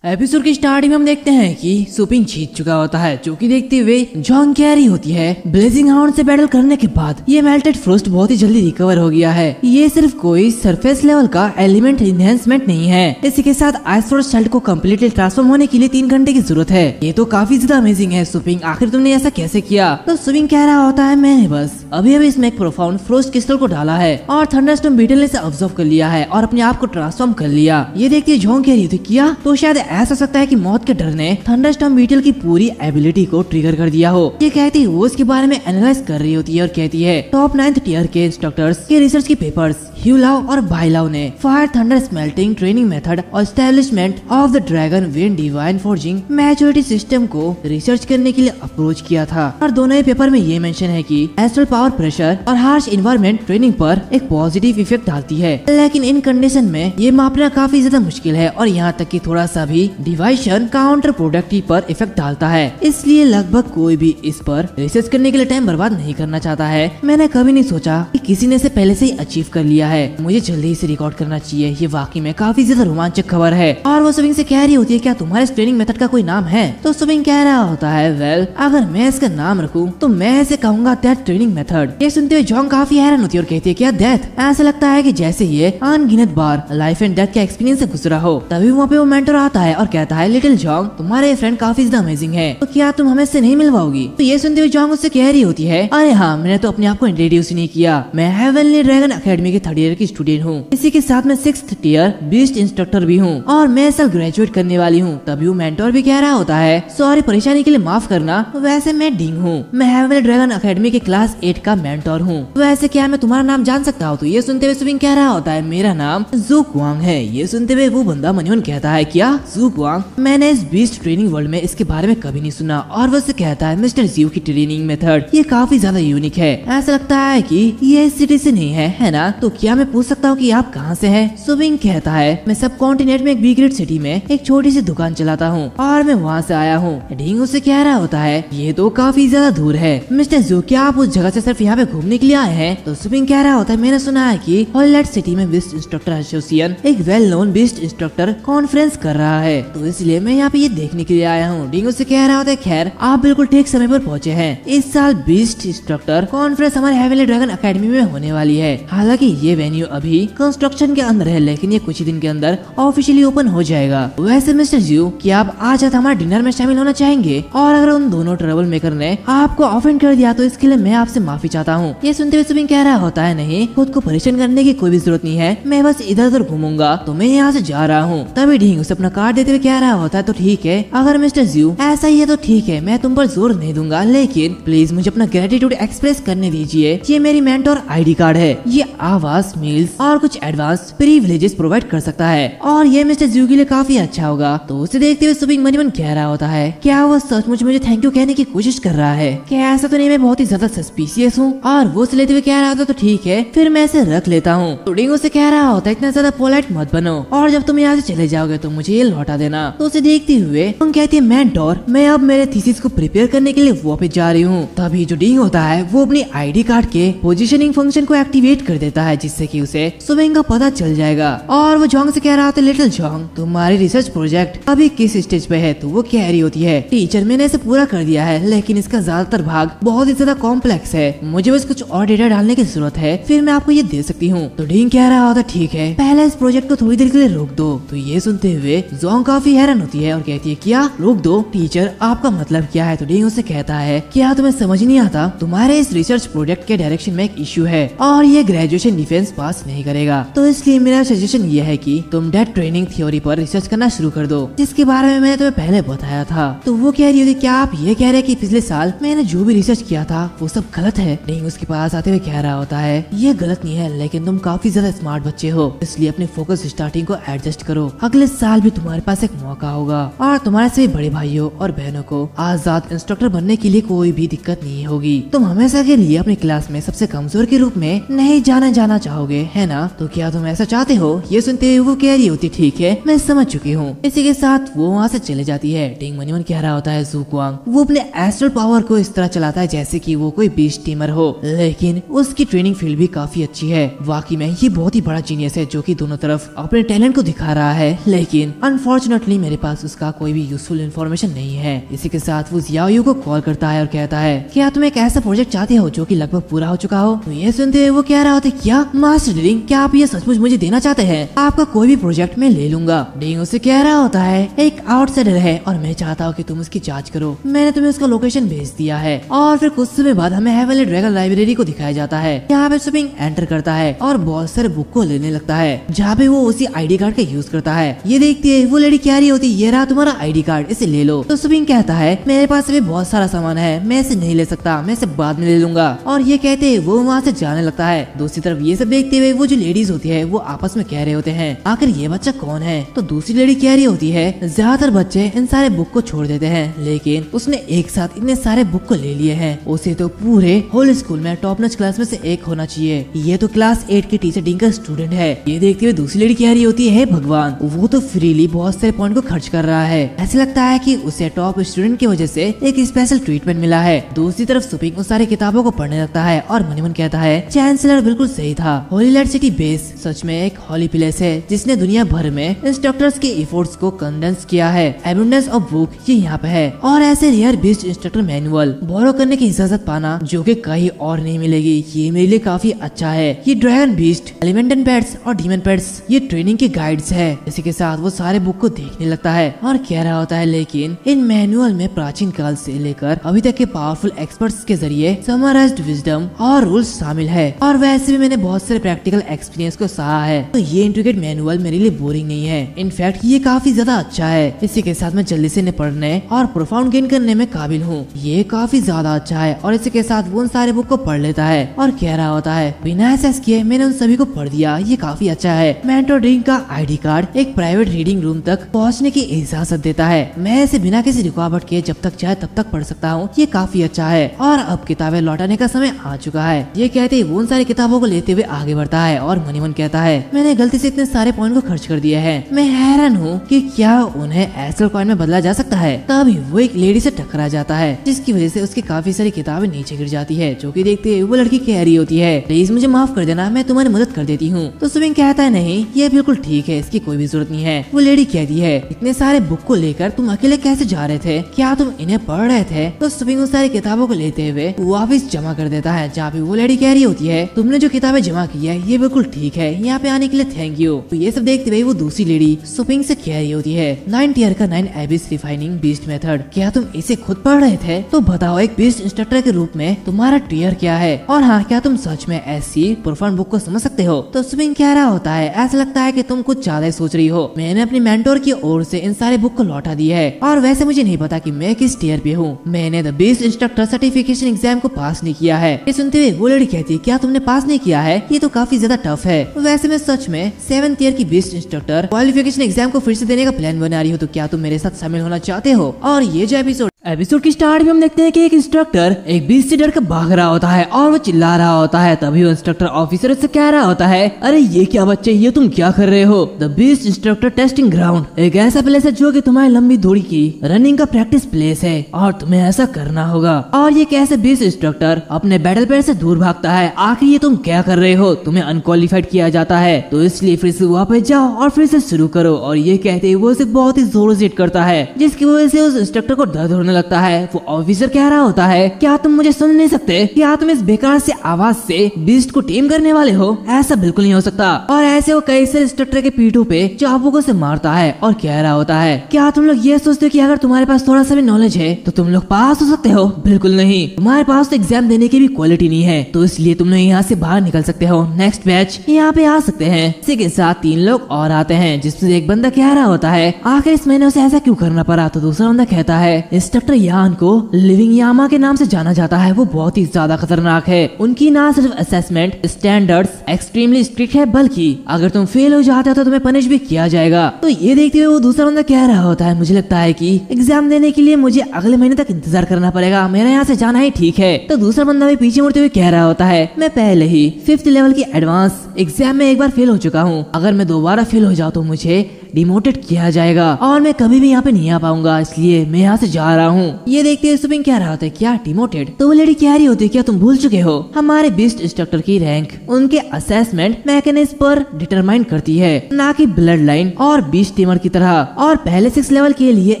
एपिसोड की स्टार्टिंग में हम देखते हैं कि सुपिंग जीत चुका होता है, जो कि देखते हुए जॉन कैरी होती है। ब्लेजिंग हाउंड से बैटल करने के बाद ये मेल्टेड फ्रोस्ट बहुत ही जल्दी रिकवर हो गया है। ये सिर्फ कोई सरफेस लेवल का एलिमेंट इनहेंसमेंट नहीं है। इसी के साथ आइस फ्रोस्ट शेल्ड को कम्प्लीटली ट्रांसफॉर्म होने के लिए 3 घंटे की जरूरत है। ये तो काफी ज्यादा अमेजिंग है। सुपिंग आखिर तुमने ऐसा कैसे किया? तो सुपिंग कह रहा होता है मैंने बस अभी इसमें एक प्रोफाउंड फ्रोस्ट क्रिस्टल को डाला है और थंडरस्टॉर्म बीटल ने इसे ऑब्जर्व कर लिया है और अपने आप को ट्रांसफॉर्म कर लिया। ये देखती है जॉन कैरी होती किया तो शायद ऐसा सकता है कि मौत के डर ने थंडरस्टॉर्म बीटल की पूरी एबिलिटी को ट्रिगर कर दिया हो। ये कहती वो इसके बारे में एनालाइज कर रही होती है और कहती है टॉप 9th टियर के इंस्ट्रक्टर्स के रिसर्च की पेपर्स ह्यूलाओ और बाइलाओ ने fire thunder smelting training method और establishment of the dragon wind divine forging maturity system को रिसर्च करने के लिए अप्रोच किया था। और दोनों ही पेपर में ये मेंशन है कि एस्ट्रल पावर प्रेशर और हार्श इन्वायरमेंट ट्रेनिंग पर एक पॉजिटिव इफेक्ट डालती है, लेकिन इन कंडीशन में ये मापना काफी ज्यादा मुश्किल है और यहाँ तक कि थोड़ा सा भी डिवाइशन काउंटर प्रोडक्टिव पर इफेक्ट डालता है। इसलिए लगभग कोई भी इस पर रिसर्च करने के लिए टाइम बर्बाद नहीं करना चाहता है। मैंने कभी नहीं सोचा कि किसी ने इसे पहले से ही अचीव कर लिया है। मुझे जल्दी इसे रिकॉर्ड करना चाहिए। ये वाकई में काफी ज्यादा रोमांचक खबर है। और वो सुबिंग से कह रही होती है क्या तुम्हारे ट्रेनिंग मेथड का कोई नाम है? तो सुबिंग कह रहा होता है वेल अगर मैं इसका नाम रखूं तो मैं इसे कहूंगा डेथ ट्रेनिंग मेथड। ये सुनते हुए जॉन काफी हैरान होती है और कहती है क्या डेथ? ऐसा लगता है कि जैसे ये अनगिनत बार लाइफ एंड डेथ के एक्सपीरियंस से गुजरा हो। तभी वहाँ पे वो मेंटर आता है और कहता है लिटिल जॉन तुम्हारे फ्रेंड काफी ज्यादा अमेजिंग है, तो क्या तुम हमें इससे नहीं मिलवाओगी? तो ये सुनते हुए जॉन उससे कह रही होती है अरे हाँ मैंने तो अपने आप को इंट्रोड्यूस ही नहीं किया। मैं हेवनली ड्रैगन अकेडमी के 3rd ईयर की स्टूडेंट हूँ। इसी के साथ मैं 6th टियर बीस्ट इंस्ट्रक्टर भी हूँ और मैं इस साल ग्रेजुएट करने वाली हूँ। तभी वो मेंटर भी कह रहा होता है सॉरी परेशानी के लिए माफ करना, वैसे मैं डिंग हूँ। मैं हेवनली ड्रैगन अकेडमी के क्लास 8 का मेंटर हूँ। वैसे क्या मैं तुम्हारा नाम जान सकता हूँ? तो ये सुनते हुए सुबिंग कह रहा होता है मेरा नाम जू क्वांग है। ये सुनते हुए वो बंदा मनमन कहता है क्या जू क्वांग? मैंने इस बीस्ट ट्रेनिंग वर्ल्ड में इसके बारे में कभी नहीं सुना। और वो से कहता है मिस्टर जीव की ट्रेनिंग मेथड ये काफी ज्यादा यूनिक है। ऐसा लगता है कि ये इस सिटी से नहीं है ना? तो क्या मैं पूछ सकता हूँ कि आप कहाँ से हैं? सुबिंग कहता है मैं सब कॉन्टिनेंट में एक बी ग्रेड सिटी में एक छोटी सी दुकान चलाता हूँ और मैं वहाँ से आया हूँ। डिंग उससे कह रहा होता है ये तो काफी ज्यादा दूर है। मिस्टर जू क्या आप उस जगह से सिर्फ यहाँ पे घूमने के लिए आए हैं? तो सुबिंग कह रहा होता है मैंने सुना है कि हॉलीलैंड सिटी में बीस्ट इंस्ट्रक्टर एसोसिएशन एक well known beast instructor conference कर रहा है, तो इसलिए मैं यहाँ पे ये देखने के लिए आया हूँ। डिंग उससे कह रहा होता है खैर आप बिल्कुल ठीक समय पर पहुँचे हैं। इस साल बीस्ट इंस्ट्रक्टर कॉन्फ्रेंस हमारे हेवनली ड्रैगन अकेडमी में होने वाली है। हालांकि ये वेन्यू अभी कंस्ट्रक्शन के अंदर है, लेकिन ये कुछ ही दिन के अंदर ऑफिशियली ओपन हो जाएगा। वैसे मिस्टर जीव क्या आप आज रात हमारे डिनर में शामिल होना चाहेंगे? और अगर उन दोनों ट्रबल मेकर ने आपको ऑफेंड कर दिया तो इसके लिए मैं आपसे माफी चाहता हूँ। ये सुनते हुए सुबिंग कह रहा होता है नहीं खुद को परेशान करने की कोई भी जरूरत नहीं है, मैं बस इधर उधर घूमूंगा तो मैं यहाँ से जा रहा हूँ। तभी ढींग उसे अपना कार्ड देते हुए कह रहा होता है तो ठीक है अगर मिस्टर जीव ऐसा ही है तो ठीक है, मैं तुम पर जोर नहीं दूंगा, लेकिन प्लीज मुझे अपना ग्रेटिट्यूड एक्सप्रेस करने दीजिए। ये मेरी मेंटोर आईडी कार्ड है। ये आवास मील्स और कुछ एडवांस प्रिविलेजेस प्रोवाइड कर सकता है और ये मिस्टर जीव के लिए काफी अच्छा होगा। तो उसे देखते हुए सुबिंग मन कह रहा होता है क्या वो सचमुच मुझे थैंक यू कहने की कोशिश कर रहा है? क्या ऐसा तो नहीं मैं बहुत ही ज्यादा सस्पिशियस हूँ? और वो उसे लेते हुए कह रहा होता तो ठीक है फिर मैं इसे रख लेता हूँ। तो डिंग उसे कह रहा होता है इतना ज्यादा पोलाइट मत बनो और जब तुम यहाँ से चले जाओगे तो मुझे ये लौटा देना। तो उसे देखते हुए तुम कहती है मेंटोर मैं अब मेरे थीसिस को प्रिपेयर करने के लिए वापस जा रही हूँ। तभी जो डिंग होता है वो अपनी आईडी कार्ड के पोजीशनिंग फंक्शन को एक्टिवेट कर देता है, जिससे कि उसे सुबिंग का पता चल जाएगा। और वो जॉन्ग से कह रहा होता है लिटिल जॉन्ग तुम्हारी रिसर्च प्रोजेक्ट अभी किस स्टेज पे है? तो वो कह रही होती है टीचर मैंने इसे पूरा कर दिया है, लेकिन इसका ज्यादातर भाग बहुत ही ज्यादा कॉम्प्लेक्स है, मुझे बस कुछ और डेटा डालने की जरूरत है, फिर मैं आपको ये दे सकती हूँ। तो डिंग कह रहा होता ठीक है पहले इस प्रोजेक्ट को थोड़ी देर के लिए रोक दो। तो ये सुनते हुए जॉन्ग काफी हैरान होती है और कहती है क्या रोक दो? टीचर आपका मतलब क्या है? तो डिंग उससे कहता है क्या तुम्हें समझ नहीं आता? तुम्हारे इस रिसर्च प्रोजेक्ट के डायरेक्शन में एक इश्यू है और ये ग्रेजुएशन डिफेंस पास नहीं करेगा, तो इसलिए मेरा सजेशन ये है कि तुम डेथ ट्रेनिंग थ्योरी पर रिसर्च करना शुरू कर दो, जिसके बारे में मैंने तुम्हें पहले बताया था। तो वो कह रही होती क्या आप ये कह रहे हैं कि पिछले साल मैंने जो भी रिसर्च किया था वो सब गलत है? डिंग उसके पास आते हुए कह रहा होता है ये गलत नहीं है, लेकिन तुम काफी ज्यादा स्मार्ट बच्चे हो, इसलिए अपने फोकस स्टार्टिंग को एडजस्ट करो। अगले साल भी तुम्हारे पास एक मौका होगा और तुम्हारे सभी बड़े भाइयों और बहनों को आजाद इंस्ट्रक्टर बनने के लिए कोई भी दिक्कत नहीं होगी। तुम हमेशा के लिए अपनी क्लास में सबसे कमजोर के रूप में नहीं जाना चाहोगे, है ना? तो क्या तुम ऐसा चाहते हो? ये सुनते हुए वो कह रही होती ठीक है, मैं समझ चुकी हूँ। इसी के साथ वो वहाँ से चले जाती है। टिंग मनी मन कह रहा होता है जू क्वांग वो अपने एस्ट्रल पावर को इस तरह चलाता है जैसे कि वो कोई बीस्ट टीमर हो, लेकिन उसकी ट्रेनिंग फील्ड भी काफी अच्छी है। वाकई में ये बहुत ही बड़ा जीनियस है जो कि दोनों तरफ अपने टैलेंट को दिखा रहा है, लेकिन अनफॉर्चुनेटली मेरे पास उसका कोई भी यूजफुल इन्फॉर्मेशन नहीं है। इसी के साथ वो जियाओ को कॉल करता है और कहता है क्या तुम एक ऐसा प्रोजेक्ट चाहते हो जो कि लगभग पूरा हो चुका हो? तो ये सुनते हुए वो कह रहा होता है क्या मास्टर डिंग, क्या आप ये सचमुच मुझे देना चाहते हैं? आपका कोई भी प्रोजेक्ट मैं ले लूंगा। डिंग उससे कह रहा होता है एक आउटसाइडर है और मैं चाहता हूँ कि तुम उसकी जांच करो। मैंने तुम्हें उसका लोकेशन भेज दिया है। और फिर कुछ समय बाद हमें हेवनली ड्रैगन लाइब्रेरी को दिखाया जाता है। यहाँ पे स्विंग एंटर करता है और बहुत सारे बुक को लेने लगता है जहाँ पे वो उसी आईडी कार्ड का यूज करता है। ये देखती है वो लड़की कह रही होती ये रहा तुम्हारा आईडी कार्ड, इसे ले लो। तो स्विंग कहता है मेरे पास अभी बहुत सारा सामान है, मैं इसे नहीं ले सकता, मैं इसे बाद में ले लूंगा। और ये कहते वो वहाँ से जाने लगता है। दूसरी तरफ ये सब देखते हुए वो जो लेडीज होती है वो आपस में कह रहे होते हैं आखिर ये बच्चा कौन है? तो दूसरी लेडी कह रही होती है ज्यादातर बच्चे इन सारे बुक को छोड़ देते हैं, लेकिन उसने एक साथ इतने सारे बुक को ले लिए हैं। उसे तो पूरे होल स्कूल में टॉप नॉच क्लास में से एक होना चाहिए। ये तो क्लास 8 की टीचर डिंग का स्टूडेंट है। ये देखते हुए दूसरी लेडी कह रही होती है भगवान, वो तो फ्रीली बहुत सारे पॉइंट को खर्च कर रहा है। ऐसे लगता है कि उसे टॉप स्टूडेंट की वजह से एक स्पेशल ट्रीटमेंट मिला है। दूसरी तरफ सुपिंग उन सारी किताबों को पढ़ने लगता है और मनी मन कहता है चांसलर बिल्कुल सही था। होलीलैंड सिटी बेस सच में एक हॉली प्लेस है जिसने दुनिया भर में इंस्ट्रक्टर्स के एफर्ट्स को कंडेंस किया है। एबंडेंस ऑफ बुक ये यहाँ पे है और ऐसे रेयर बीस्ट इंस्ट्रक्टर मैनुअल बोरो करने की इजाजत पाना जो कि कहीं और नहीं मिलेगी, ये मेरे लिए काफी अच्छा है। ये ड्रैगन बीस्ट, एलिमेंटल पेट्स और डीमन पेट्स ये ट्रेनिंग के गाइड्स है। इसी के साथ वो सारे बुक को देखने लगता है और कह रहा होता है लेकिन इन मैनुअल में प्राचीन काल से लेकर अभी तक के पावरफुल एक्सपर्ट्स के जरिए समराइज्ड विजडम और रूल्स शामिल है और वैसे भी मैंने बहुत सारे प्रैक्टिकल एक्सपीरियंस को सहा है, तो ये इंट्रिकेट मैनुअल मेरे लिए बोरिंग नहीं है। इनफैक्ट ये काफी ज्यादा अच्छा है। इसी के साथ मैं जल्दी से इन्हें पढ़ने और प्रोफाउंड गेन करने में काबिल हूँ। ये काफी ज्यादा अच्छा है और इसी के साथ वो उन सारे बुक को पढ़ लेता है और कह रहा होता है बिना एसेस किए मैंने उन सभी को पढ़ दिया, ये काफी अच्छा है। मेंटर ड्रिंक का आईडी कार्ड एक प्राइवेट रीडिंग रूम तक पहुँचने की इजाजत देता है। मैं इसे बिना किसी रुकावट के जब तक चाहे तब तक पढ़ सकता हूँ, ये काफी अच्छा है। और अब किताबें लौटाने का समय आ चुका है। ये कहते ही वो उन सारी किताबों को लेते हुए आगे बढ़ता है और मनी मन कहता है मैंने गलती से इतने सारे पॉइंट को खर्च कर दिया है। मैं हैरान हूँ कि क्या उन्हें एस्ट्रल कॉइन में बदला जा सकता है। तभी वो एक लेडी से टकरा जाता है जिसकी वजह से उसकी काफी सारी किताबें नीचे गिर जाती है, जो कि देखते हुए वो लड़की कह रही होती है प्लीज मुझे माफ कर देना, मैं तुम्हारी मदद कर देती हूँ। तो स्विंग कहता है नहीं ये बिल्कुल ठीक है, इसकी कोई भी जरूरत नहीं है। वो लेडी कहती है इतने सारे बुक को लेकर तुम अकेले कैसे जा रहे थे, क्या तुम इन्हें पढ़ रहे थे? तो स्विंग उन सारी किताबों को लेते हुए वापिस जमा कर देता है, जहाँ पे वो लेडी कह रही होती है तुमने जो किताबें जमा की है ये बिल्कुल ठीक है, यहाँ पे आने के लिए थैंक यू। तो ये सब देखते हुए वो दूसरी लेडी सुपिंग से कह रही होती है 9 टियर का 9 एबिस रिफाइनिंग बीस्ट मेथड, क्या तुम इसे खुद पढ़ रहे थे? तो बताओ एक बीस्ट इंस्ट्रक्टर के रूप में तुम्हारा टियर क्या है, और हाँ क्या तुम सच में ऐसी प्रोफाउंड बुक को समझ सकते हो? तो स्विंग कह रहा होता है ऐसा लगता है कि तुम कुछ ज्यादा ही सोच रही हो, मैंने अपनी मेंटोर की ओर से इन सारे बुक को लौटा दिया है और वैसे मुझे नहीं पता कि मैं किस टियर पे हूँ, मैंने the beast instructor certification exam को पास नहीं किया है। ये सुनते हुए वो लड़की कहती है क्या तुमने पास नहीं किया है, ये तो काफी ज्यादा टफ है। वैसे मैं सच में 7th ईयर की बीस्ट इंस्ट्रक्टर क्वालिफिकेशन एग्जाम को फिर से देने का प्लान बना रही हूँ, तो क्या तुम मेरे साथ शामिल होना चाहते हो? और ये जो एपिसोड की स्टार्ट में हम देखते हैं कि एक इंस्ट्रक्टर एक बीस्ट से डर कर भाग रहा होता है और वो चिल्ला रहा होता है। तभी वो इंस्ट्रक्टर ऑफिसर से कह रहा होता है अरे ये क्या बच्चे, ये तुम क्या कर रहे हो? The beast instructor testing ground एक ऐसा प्लेस है जो कि तुम्हारी लंबी दूरी की रनिंग का प्रैक्टिस प्लेस है और तुम्हें ऐसा करना होगा। और ये कैसे बीस्ट इंस्ट्रक्टर अपने बैटल पेड़ से दूर भागता है, आखिर ये तुम क्या कर रहे हो? तुम्हें अनक्वालिफाइड किया जाता है, तो इसलिए फिर से वापस जाओ और फिर से शुरू करो। और ये कहते ही वो उसे बहुत ही जोरों से हिट करता है, जिसकी वजह से उस इंस्ट्रक्टर को दर्द होने लगता है। वो ऑफिसर कह रहा होता है क्या तुम मुझे सुन नहीं सकते? क्या तुम इस बेकार से आवाज से बीस्ट को टेम करने वाले हो? ऐसा बिल्कुल नहीं हो सकता। और ऐसे वो कई सारे इंस्ट्रक्टर के पीठों पे चाबुकों से मारता है और कह रहा होता है क्या तुम लोग ये सोचते हो कि अगर तुम्हारे पास थोड़ा सा भी नॉलेज है तो तुम लोग पास हो सकते हो? बिल्कुल नहीं, तुम्हारे पास तो एग्जाम देने की भी क्वालिटी नहीं है, तो इसलिए तुम लोग यहाँ से बाहर निकल सकते हो, नेक्स्ट बैच यहाँ पे आ सकते हैं। इसी के साथ 3 लोग और आते हैं, जिसमें एक बंदा कह रहा होता है आखिर इस महीने उसे ऐसा क्यों करना पड़ा? तो दूसरा बंदा कहता है इंस्ट्रक्टर यान को लिविंग यामा के नाम से जाना जाता है, वो बहुत ही ज्यादा खतरनाक है। उनकी ना सिर्फ असेसमेंट स्टैंडर्ड्स एक्सट्रीमली स्ट्रिक्ट है, बल्कि अगर तुम फेल हो जाते हो तो तुम्हें पनिश भी किया जाएगा। तो ये देखते हुए वो दूसरा बंदा कह रहा होता है, मुझे लगता है कि एग्जाम देने के लिए मुझे अगले महीने तक इंतजार करना पड़ेगा, मेरा यहाँ से जाना ही ठीक है। तो दूसरा बंदा भी पीछे मुड़ते हुए कह रहा होता है, मैं पहले ही 5th लेवल की एडवांस एग्जाम में एक बार फेल हो चुका हूँ, अगर मैं दोबारा फेल हो जाऊँ तो मुझे डिमोटेड किया जाएगा और मैं कभी भी यहाँ पे नहीं आ पाऊंगा, इसलिए मैं यहाँ से जा रहा हूँ। ये देखते हुए सुपिंग कह रहा होता है, क्या डिमोटेड? तो वो लेडी कह रही होती है, क्या तुम भूल चुके हो हमारे बीस्ट इंस्ट्रक्टर की रैंक उनके असेसमेंट मैकेनिज्म पर डिटरमाइन करती है, ना कि ब्लड लाइन और बीस्ट टीमर की तरह। और पहले 6 लेवल के लिए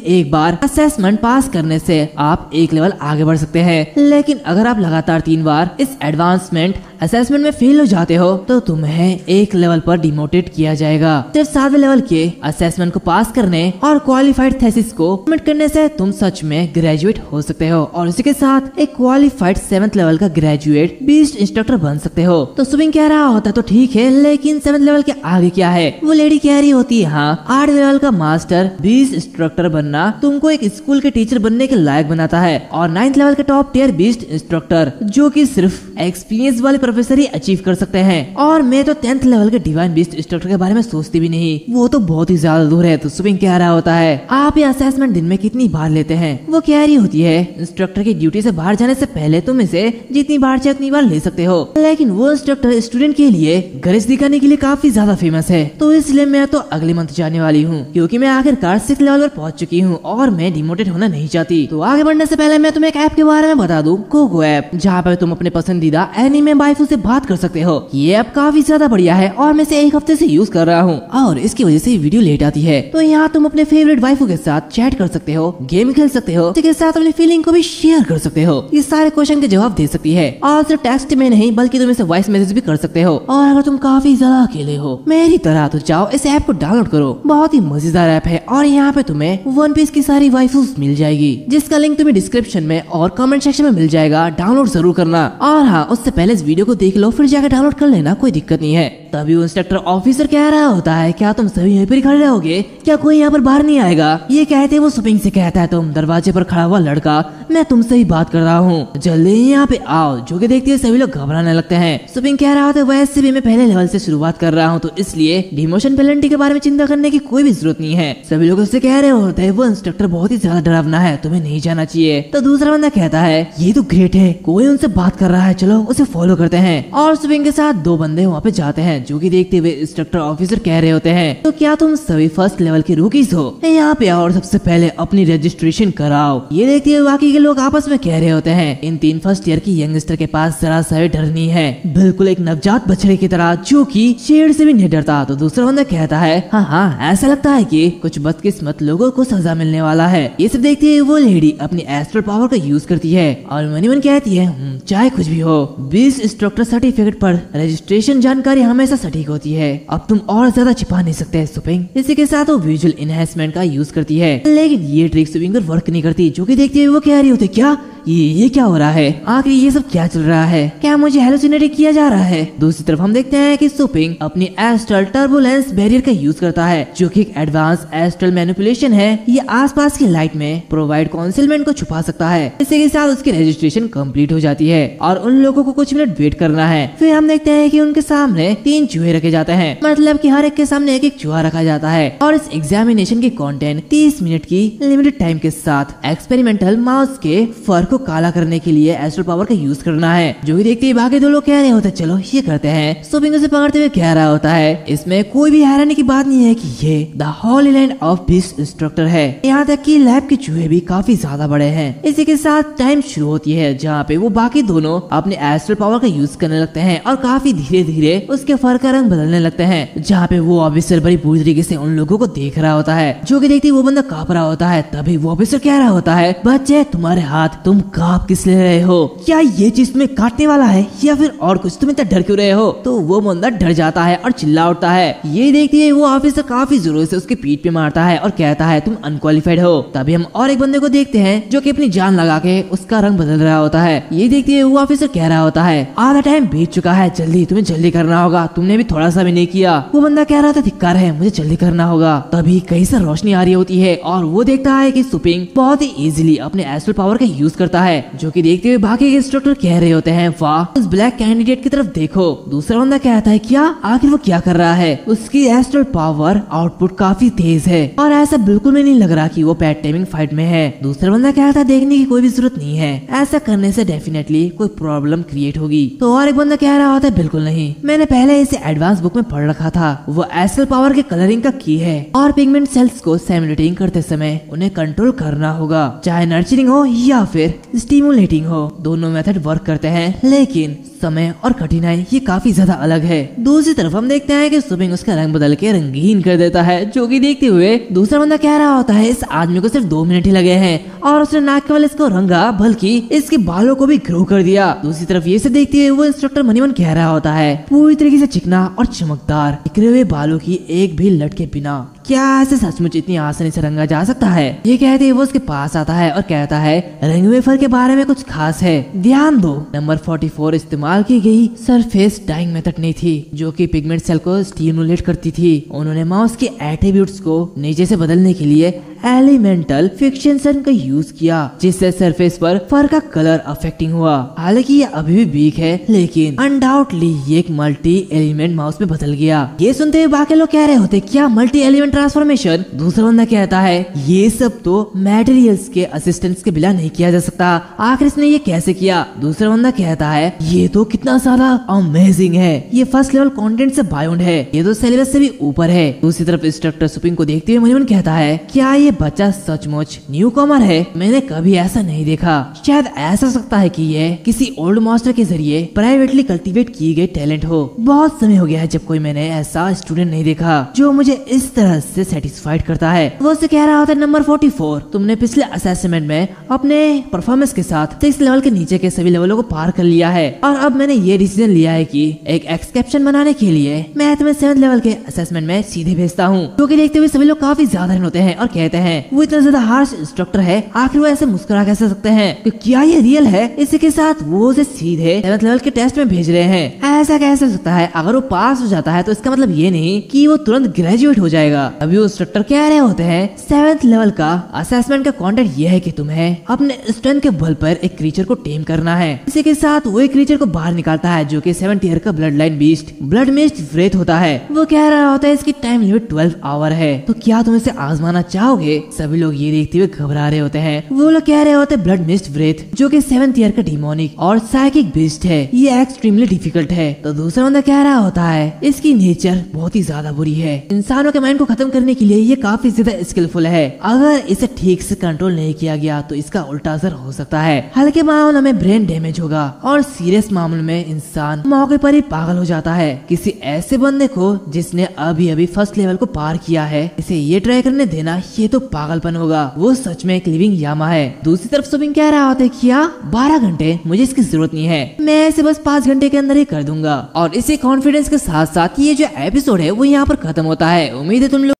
एक बार असेसमेंट पास करने से आप एक लेवल आगे बढ़ सकते हैं, लेकिन अगर आप लगातार 3 बार इस एडवांसमेंट असेसमेंट में फेल हो जाते हो तो तुम्हें एक लेवल पर डिमोटेड किया जाएगा। सिर्फ 7वें लेवल के असेसमेंट को पास करने और क्वालिफाइड थीसिस को सबमिट करने से तुम सच में ग्रेजुएट हो सकते हो और इसी के साथ एक क्वालिफाइड 7th लेवल का ग्रेजुएट बीस्ट इंस्ट्रक्टर बन सकते हो। तो सुबिंग कह रहा होता है, तो ठीक है, लेकिन 7th लेवल के आगे क्या है? वो लेडी कह रही होती है, हाँ, 8वें लेवल का मास्टर बीस्ट इंस्ट्रक्टर बनना तुमको एक स्कूल के टीचर बनने के लायक बनाता है, और 9th लेवल का टॉप टियर बीस्ट इंस्ट्रक्टर जो की सिर्फ एक्सपीरियंस वाले प्रोफेसर ही अचीव कर सकते हैं। और मैं तो 10th लेवल के डिवाइन बीस्ट इंस्ट्रक्टर के बारे में सोचती भी नहीं, वो तो बहुत ही ज्यादा दूर है। तो सुबिंग कह रहा होता है, आप ये असेसमेंट दिन में कितनी बार लेते हैं? वो कह रही होती है, इंस्ट्रक्टर की ड्यूटी से बाहर जाने से पहले तुम इसे जितनी बार चाहे उतनी बार ले सकते हो, लेकिन वो इंस्ट्रक्टर स्टूडेंट के लिए गरज दिखाने के लिए काफी ज्यादा फेमस है, तो इसलिए मैं तो अगले मंथ जाने वाली हूँ, क्योंकि मैं आखिरकार 6th लेवल पर पहुंच चुकी हूँ और मैं डिमोटेड होना नहीं चाहती। तो आगे बढ़ने से पहले मैं तुम्हें एक ऐप के बारे में बता दूं, कोको ऐप, जहाँ पर तुम अपने पसंदीदा एनिमे वाइफू से बात कर सकते हो। ये ऐप काफी ज्यादा बढ़िया है और मैं इसे 1 हफ्ते से यूज कर रहा हूँ, और इसकी वजह से वीडियो लेट आती है। तो यहाँ तुम अपने फेवरेट वाइफू के साथ चैट कर सकते हो, गेम खेल सकते हो, इसके साथ अपनी फीलिंग को भी शेयर कर सकते हो, ये सारे क्वेश्चन के जवाब दे सकती है, और सिर्फ टेक्स्ट में नहीं बल्कि तुम इसे वॉइस मैसेज भी कर सकते हो। और अगर तुम काफी ज्यादा अकेले हो मेरी तरह तो जाओ इस ऐप को डाउनलोड करो, बहुत ही मजेदार ऐप है, और यहाँ पे तुम्हें वन पीस की सारी वाइफूज मिल जाएगी, जिसका लिंक तुम्हें डिस्क्रिप्शन में और कमेंट सेक्शन में मिल जाएगा, डाउनलोड जरूर करना। और हाँ, उससे पहले इस वीडियो को देख लो फिर जाकर डाउनलोड कर लेना, कोई दिक्कत नहीं है। तभी वो इंस्ट्रक्टर ऑफिसर कह रहा होता है, क्या तुम सभी यहीं पर खड़े रहोगे? क्या कोई यहाँ पर बाहर नहीं आएगा? ये कहते वो सुपिंग से कहता है, तुम दरवाजे पर खड़ा हुआ लड़का, मैं तुमसे ही बात कर रहा हूँ, जल्दी यहाँ पे आओ। जो कि देखते हुए सभी लोग घबराने लगते हैं। सुपिंग कह रहा होता है, वैसे भी मैं पहले लेवल से शुरुआत कर रहा हूँ, तो इसलिए डिमोशन पेनल्टी के बारे में चिंता करने की कोई भी जरूरत नहीं है। सभी लोग उससे कह रहे होते हैं, वो इंस्ट्रक्टर बहुत ही ज्यादा डरावना है, तुम्हें नहीं जाना चाहिए। तो दूसरा बंदा कहता है, ये तो ग्रेट है, कोई उनसे बात कर रहा है, चलो उसे फॉलो करते हैं। और सुपिंग के साथ 2 बंदे वहाँ पे जाते हैं, जो कि देखते हुए इंस्ट्रक्टर ऑफिसर कह रहे होते हैं, तो क्या तुम सभी 1st लेवल के रूकीज हो? यहाँ पे आओ और सबसे पहले अपनी रजिस्ट्रेशन कराओ। ये देखते हुए बाकी के लोग आपस में कह रहे होते हैं, इन 3 फर्स्ट ईयर की यंगस्टर के पास जरा सा भी डर नहीं है, बिल्कुल एक नवजात बछड़े की तरह, जो कि शेर से भी नहीं डरता। तो दूसरा बंदा कहता है, हाँ, ऐसा लगता है कि कुछ बदकिस्मत लोगों को सजा मिलने वाला है। ये सब देखते हुए वो लेडी अपनी एस्ट्रल पावर का यूज करती है और मनी मन कहती है, चाहे कुछ भी हो, बीस्ट इंस्ट्रक्टर सर्टिफिकेट पर रजिस्ट्रेशन जानकारी हमेशा सटीक होती है, अब तुम और ज्यादा छिपा नहीं सकते सुपिंग। इसी के साथ वो विजुअल एनहांसमेंट का यूज करती है, लेकिन ये ट्रिक सुपिंग पर वर्क नहीं करती, जो कि देखते हुए वो कह रही होती, क्या ये क्या हो रहा है? आखिर ये सब क्या चल रहा है? क्या मुझे हेलुसिनेट किया जा रहा है? दूसरी तरफ हम देखते हैं कि सुपिंग अपनी एस्ट्रल टर्बुलेंस बैरियर का यूज करता है, जो कि एक एडवांस एस्ट्रल मैनिपुलेशन है। ये आसपास की लाइट में प्रोवाइड कॉन्सिलमेंट को छुपा सकता है। इसी के साथ उसकी रजिस्ट्रेशन कंप्लीट हो जाती है और उन लोगों को कुछ मिनट वेट करना है। फिर हम देखते हैं कि उनके सामने 3 चूहे रखे जाते हैं, मतलब कि हर एक के सामने एक चूहा रखा जाता है, और इस एग्जामिनेशन की कंटेंट 30 मिनट की लिमिटेड टाइम के साथ एक्सपेरिमेंटल माउस के फर को काला करने के लिए एस्ट्रल पावर का यूज करना है। जो ही देखते ही बाकी 2 लोग कह रहे होते, चलो ये करते हैं। सुपिंग उसे पकड़ते हुए कह रहा होता है, इसमें कोई भी हैरानी की बात नहीं है कि ये the Holi land of beast instructor है, यहाँ तक कि लैब के चूहे भी काफी ज्यादा बड़े हैं। इसी के साथ टाइम शुरू होती है, जहाँ पे वो बाकी दोनों अपने एस्ट्रल पावर का यूज करने लगते हैं और काफी धीरे धीरे उसके फर का रंग बदलने लगते हैं, जहाँ पे वो ऑफिसर बड़ी बुरी तरीके से उन लोगों को देख रहा होता है। जो कि देखते वो बंदा कांप रहा होता है। तभी वो ऑफिसर कह रहा होता है, बच्चे तुम्हारे हाथ, तुम कांप किस ले रहे हो? क्या ये चीज तुम्हें काटने वाला है या फिर और कुछ? तुम इतना डर क्यों रहे हो? तो वो बंदा डर जाता है और चिल्ला उठता है। ये देखते वो ऑफिसर काफी जोरों से उसके पीठ पे मारता है और कहता है, तुम अनक्वालिफाइड हो। तभी हम और एक बंदे को देखते हैं जो कि अपनी जान लगा के उसका रंग बदल रहा होता है। ये देखते वो ऑफिसर कह रहा होता है, आधा टाइम बीत चुका है, जल्दी तुम्हें जल्दी करना होगा, तुमने भी थोड़ा सा भी नहीं किया। वो बंदा कह रहा था धिक्कार है, मुझे जल्दी करना होगा। तभी कहीं से रोशनी आ रही होती है और वो देखता है कि सुपिंग बहुत ही इजीली अपने एस्ट्रल पावर का यूज करता है, जो कि देखते हुए बाकी के इंस्ट्रक्टर कह रहे होते हैं वाह उस ब्लैक कैंडिडेट की तरफ देखो। दूसरा बंदा कहता है क्या, आखिर वो क्या कर रहा है, उसकी एस्ट्रल पावर आउटपुट काफी तेज है और ऐसा बिल्कुल भी नहीं लग रहा कि वो पैट टेमिंग फाइट में है। दूसरा बंदा कहता है देखने की कोई भी जरूरत नहीं है, ऐसा करने से डेफिनेटली कोई प्रॉब्लम क्रिएट होगी। तो और एक बंदा कह रहा होता है बिल्कुल नहीं, मैंने पहले इसे एडवांस बुक में पढ़ रखा था, वो एस्ट्रल पावर के कलरिंग का की है और पिगमेंट सेल्स को सिमुलेटिंग करते समय उन्हें कंट्रोल करना होगा, चाहे नर्चरिंग हो या फिर स्टिमुलेटिंग हो, दोनों मेथड वर्क करते हैं, लेकिन समय और कठिनाई ये काफी ज्यादा अलग है। दूसरी तरफ हम देखते हैं कि सुपिंग उसका रंग बदल के रंगीन कर देता है, जो कि देखते हुए दूसरा बंदा कह रहा होता है इस आदमी को सिर्फ 2 मिनट ही लगे हैं और उसने नाक केवल इसको रंगा बल्कि इसके बालों को भी ग्रो कर दिया। दूसरी तरफ ये से देखते हुए वो इंस्ट्रक्टर मनीमन कह रहा होता है पूरी तरीके से चिकना और चमकदार निकले हुए बालों की एक भी लट के बिना क्या ऐसे सचमुच इतनी आसानी से रंगा जा सकता है। ये कहते हुए वो उसके पास आता है और कहता है रंगे हुए फर के बारे में कुछ खास है, ध्यान दो नंबर 44 इस्तेमाल की गई सरफेस डाइंग मेथड नहीं थी, जो कि पिगमेंट सेल को स्टिमुलेट करती थी। उन्होंने माउस के एट्रीब्यूट्स को नीचे से बदलने के लिए एलिमेंटल फिक्सेशन का यूज किया, जिससे सरफेस पर फर का कलर अफेक्टिंग हुआ। हालांकि ये अभी भी वीक है, लेकिन अनडाउटली ये एक मल्टी एलिमेंट माउस में बदल गया। ये सुनते हुए बाकी लोग कह रहे होते क्या मल्टी एलिमेंट ट्रांसफॉर्मेशन। दूसरा बंदा कहता है ये सब तो मटेरियल्स के असिस्टेंस के बिना नहीं किया जा सकता, आखिर इसने ये कैसे किया। दूसरा बंदा कहता है ये तो कितना सारा अमेजिंग है, ये फर्स्ट लेवल कंटेंट से बाउंड है, ये तो सिलेबस से भी ऊपर है। दूसरी तरफ इंस्ट्रक्टर सुपिंग को देखते हुए मनीमन कहता है क्या ये बच्चा सचमुच न्यू कॉमर है, मैंने कभी ऐसा नहीं देखा, शायद ऐसा सकता है कि ये किसी ओल्ड मास्टर के जरिए प्राइवेटली कल्टीवेट की गई टैलेंट हो। बहुत समय हो गया है जब कोई मैंने ऐसा स्टूडेंट नहीं देखा जो मुझे इस तरह से सेटिस्फाइड करता है। वो उससे कह रहा होता है नंबर 44 तुमने पिछले असेसमेंट में अपने परफॉर्मेंस के साथ 6 लेवल के नीचे के सभी लेवलों को पार कर लिया है और अब मैंने ये डिसीजन लिया है कि एक एक्सेप्शन बनाने के लिए मैं तुम्हें 7 लेवल के असेसमेंट में सीधे भेजता हूँ। क्योंकि देखते हुए सभी लोग काफी ज्यादा होते हैं और कहते हैं वो इतना ज्यादा हार्श इंस्ट्रक्टर है, आखिर वो ऐसे मुस्कुरा कैसे सकते हैं, तो क्या ये रियल है। इसी के साथ वो उसे सीधे 7 लेवल के टेस्ट में भेज रहे हैं। ऐसा कैसे हो सकता है, अगर वो पास हो जाता है तो इसका मतलब ये नहीं कि वो तुरंत ग्रेजुएट हो जाएगा। अभी वो इंस्ट्रक्टर कह रहे होते हैं 7th लेवल का असेसमेंट का कंटेंट ये है कि तुम्हें अपने स्ट्रेंथ के बल पर एक क्रीचर को टेम करना है। इसी के साथ वो एक क्रीचर को बाहर निकालता है जो कि 7th ईयर का blood line beast blood mist व्रेथ होता है। वो कह रहा होता है इसकी टाइम लिमिट 12 आवर है, तो क्या तुम इसे आजमाना चाहोगे। सभी लोग ये देखते हुए घबरा रहे होते हैं। वो लोग कह रहे होते हैं ब्लड मिस्ट व्रेथ जो कि 7th ईयर का डिमोनिक और साइकिक बीस्ट है, ये एक्सट्रीमली डिफिकल्ट है। तो दूसरा बंदा कह रहा होता है इसकी नेचर बहुत ही ज्यादा बुरी है, इंसानों के माइंड को खत्म करने के लिए ये काफी ज्यादा स्किलफुल है, अगर इसे ठीक से कंट्रोल नहीं किया गया तो इसका उल्टा असर हो सकता है। हल्के मामलों में ब्रेन डैमेज होगा और सीरियस मामलों में इंसान मौके पर ही पागल हो जाता है। किसी ऐसे बंदे को जिसने अभी अभी फर्स्ट लेवल को पार किया है इसे ये ट्राई करने देना ये तो पागलपन होगा, वो सच में एक लिविंग यामा है। दूसरी तरफ सुपिंग कह रहा होता है क्या 12 घंटे मुझे इसकी जरूरत नहीं है, मैं इसे बस 5 घंटे के अंदर ही कर दूंगा। और इसी कॉन्फिडेंस के साथ साथ ये जो एपिसोड है वो यहाँ पर खत्म होता है। उम्मीद है तुम लोग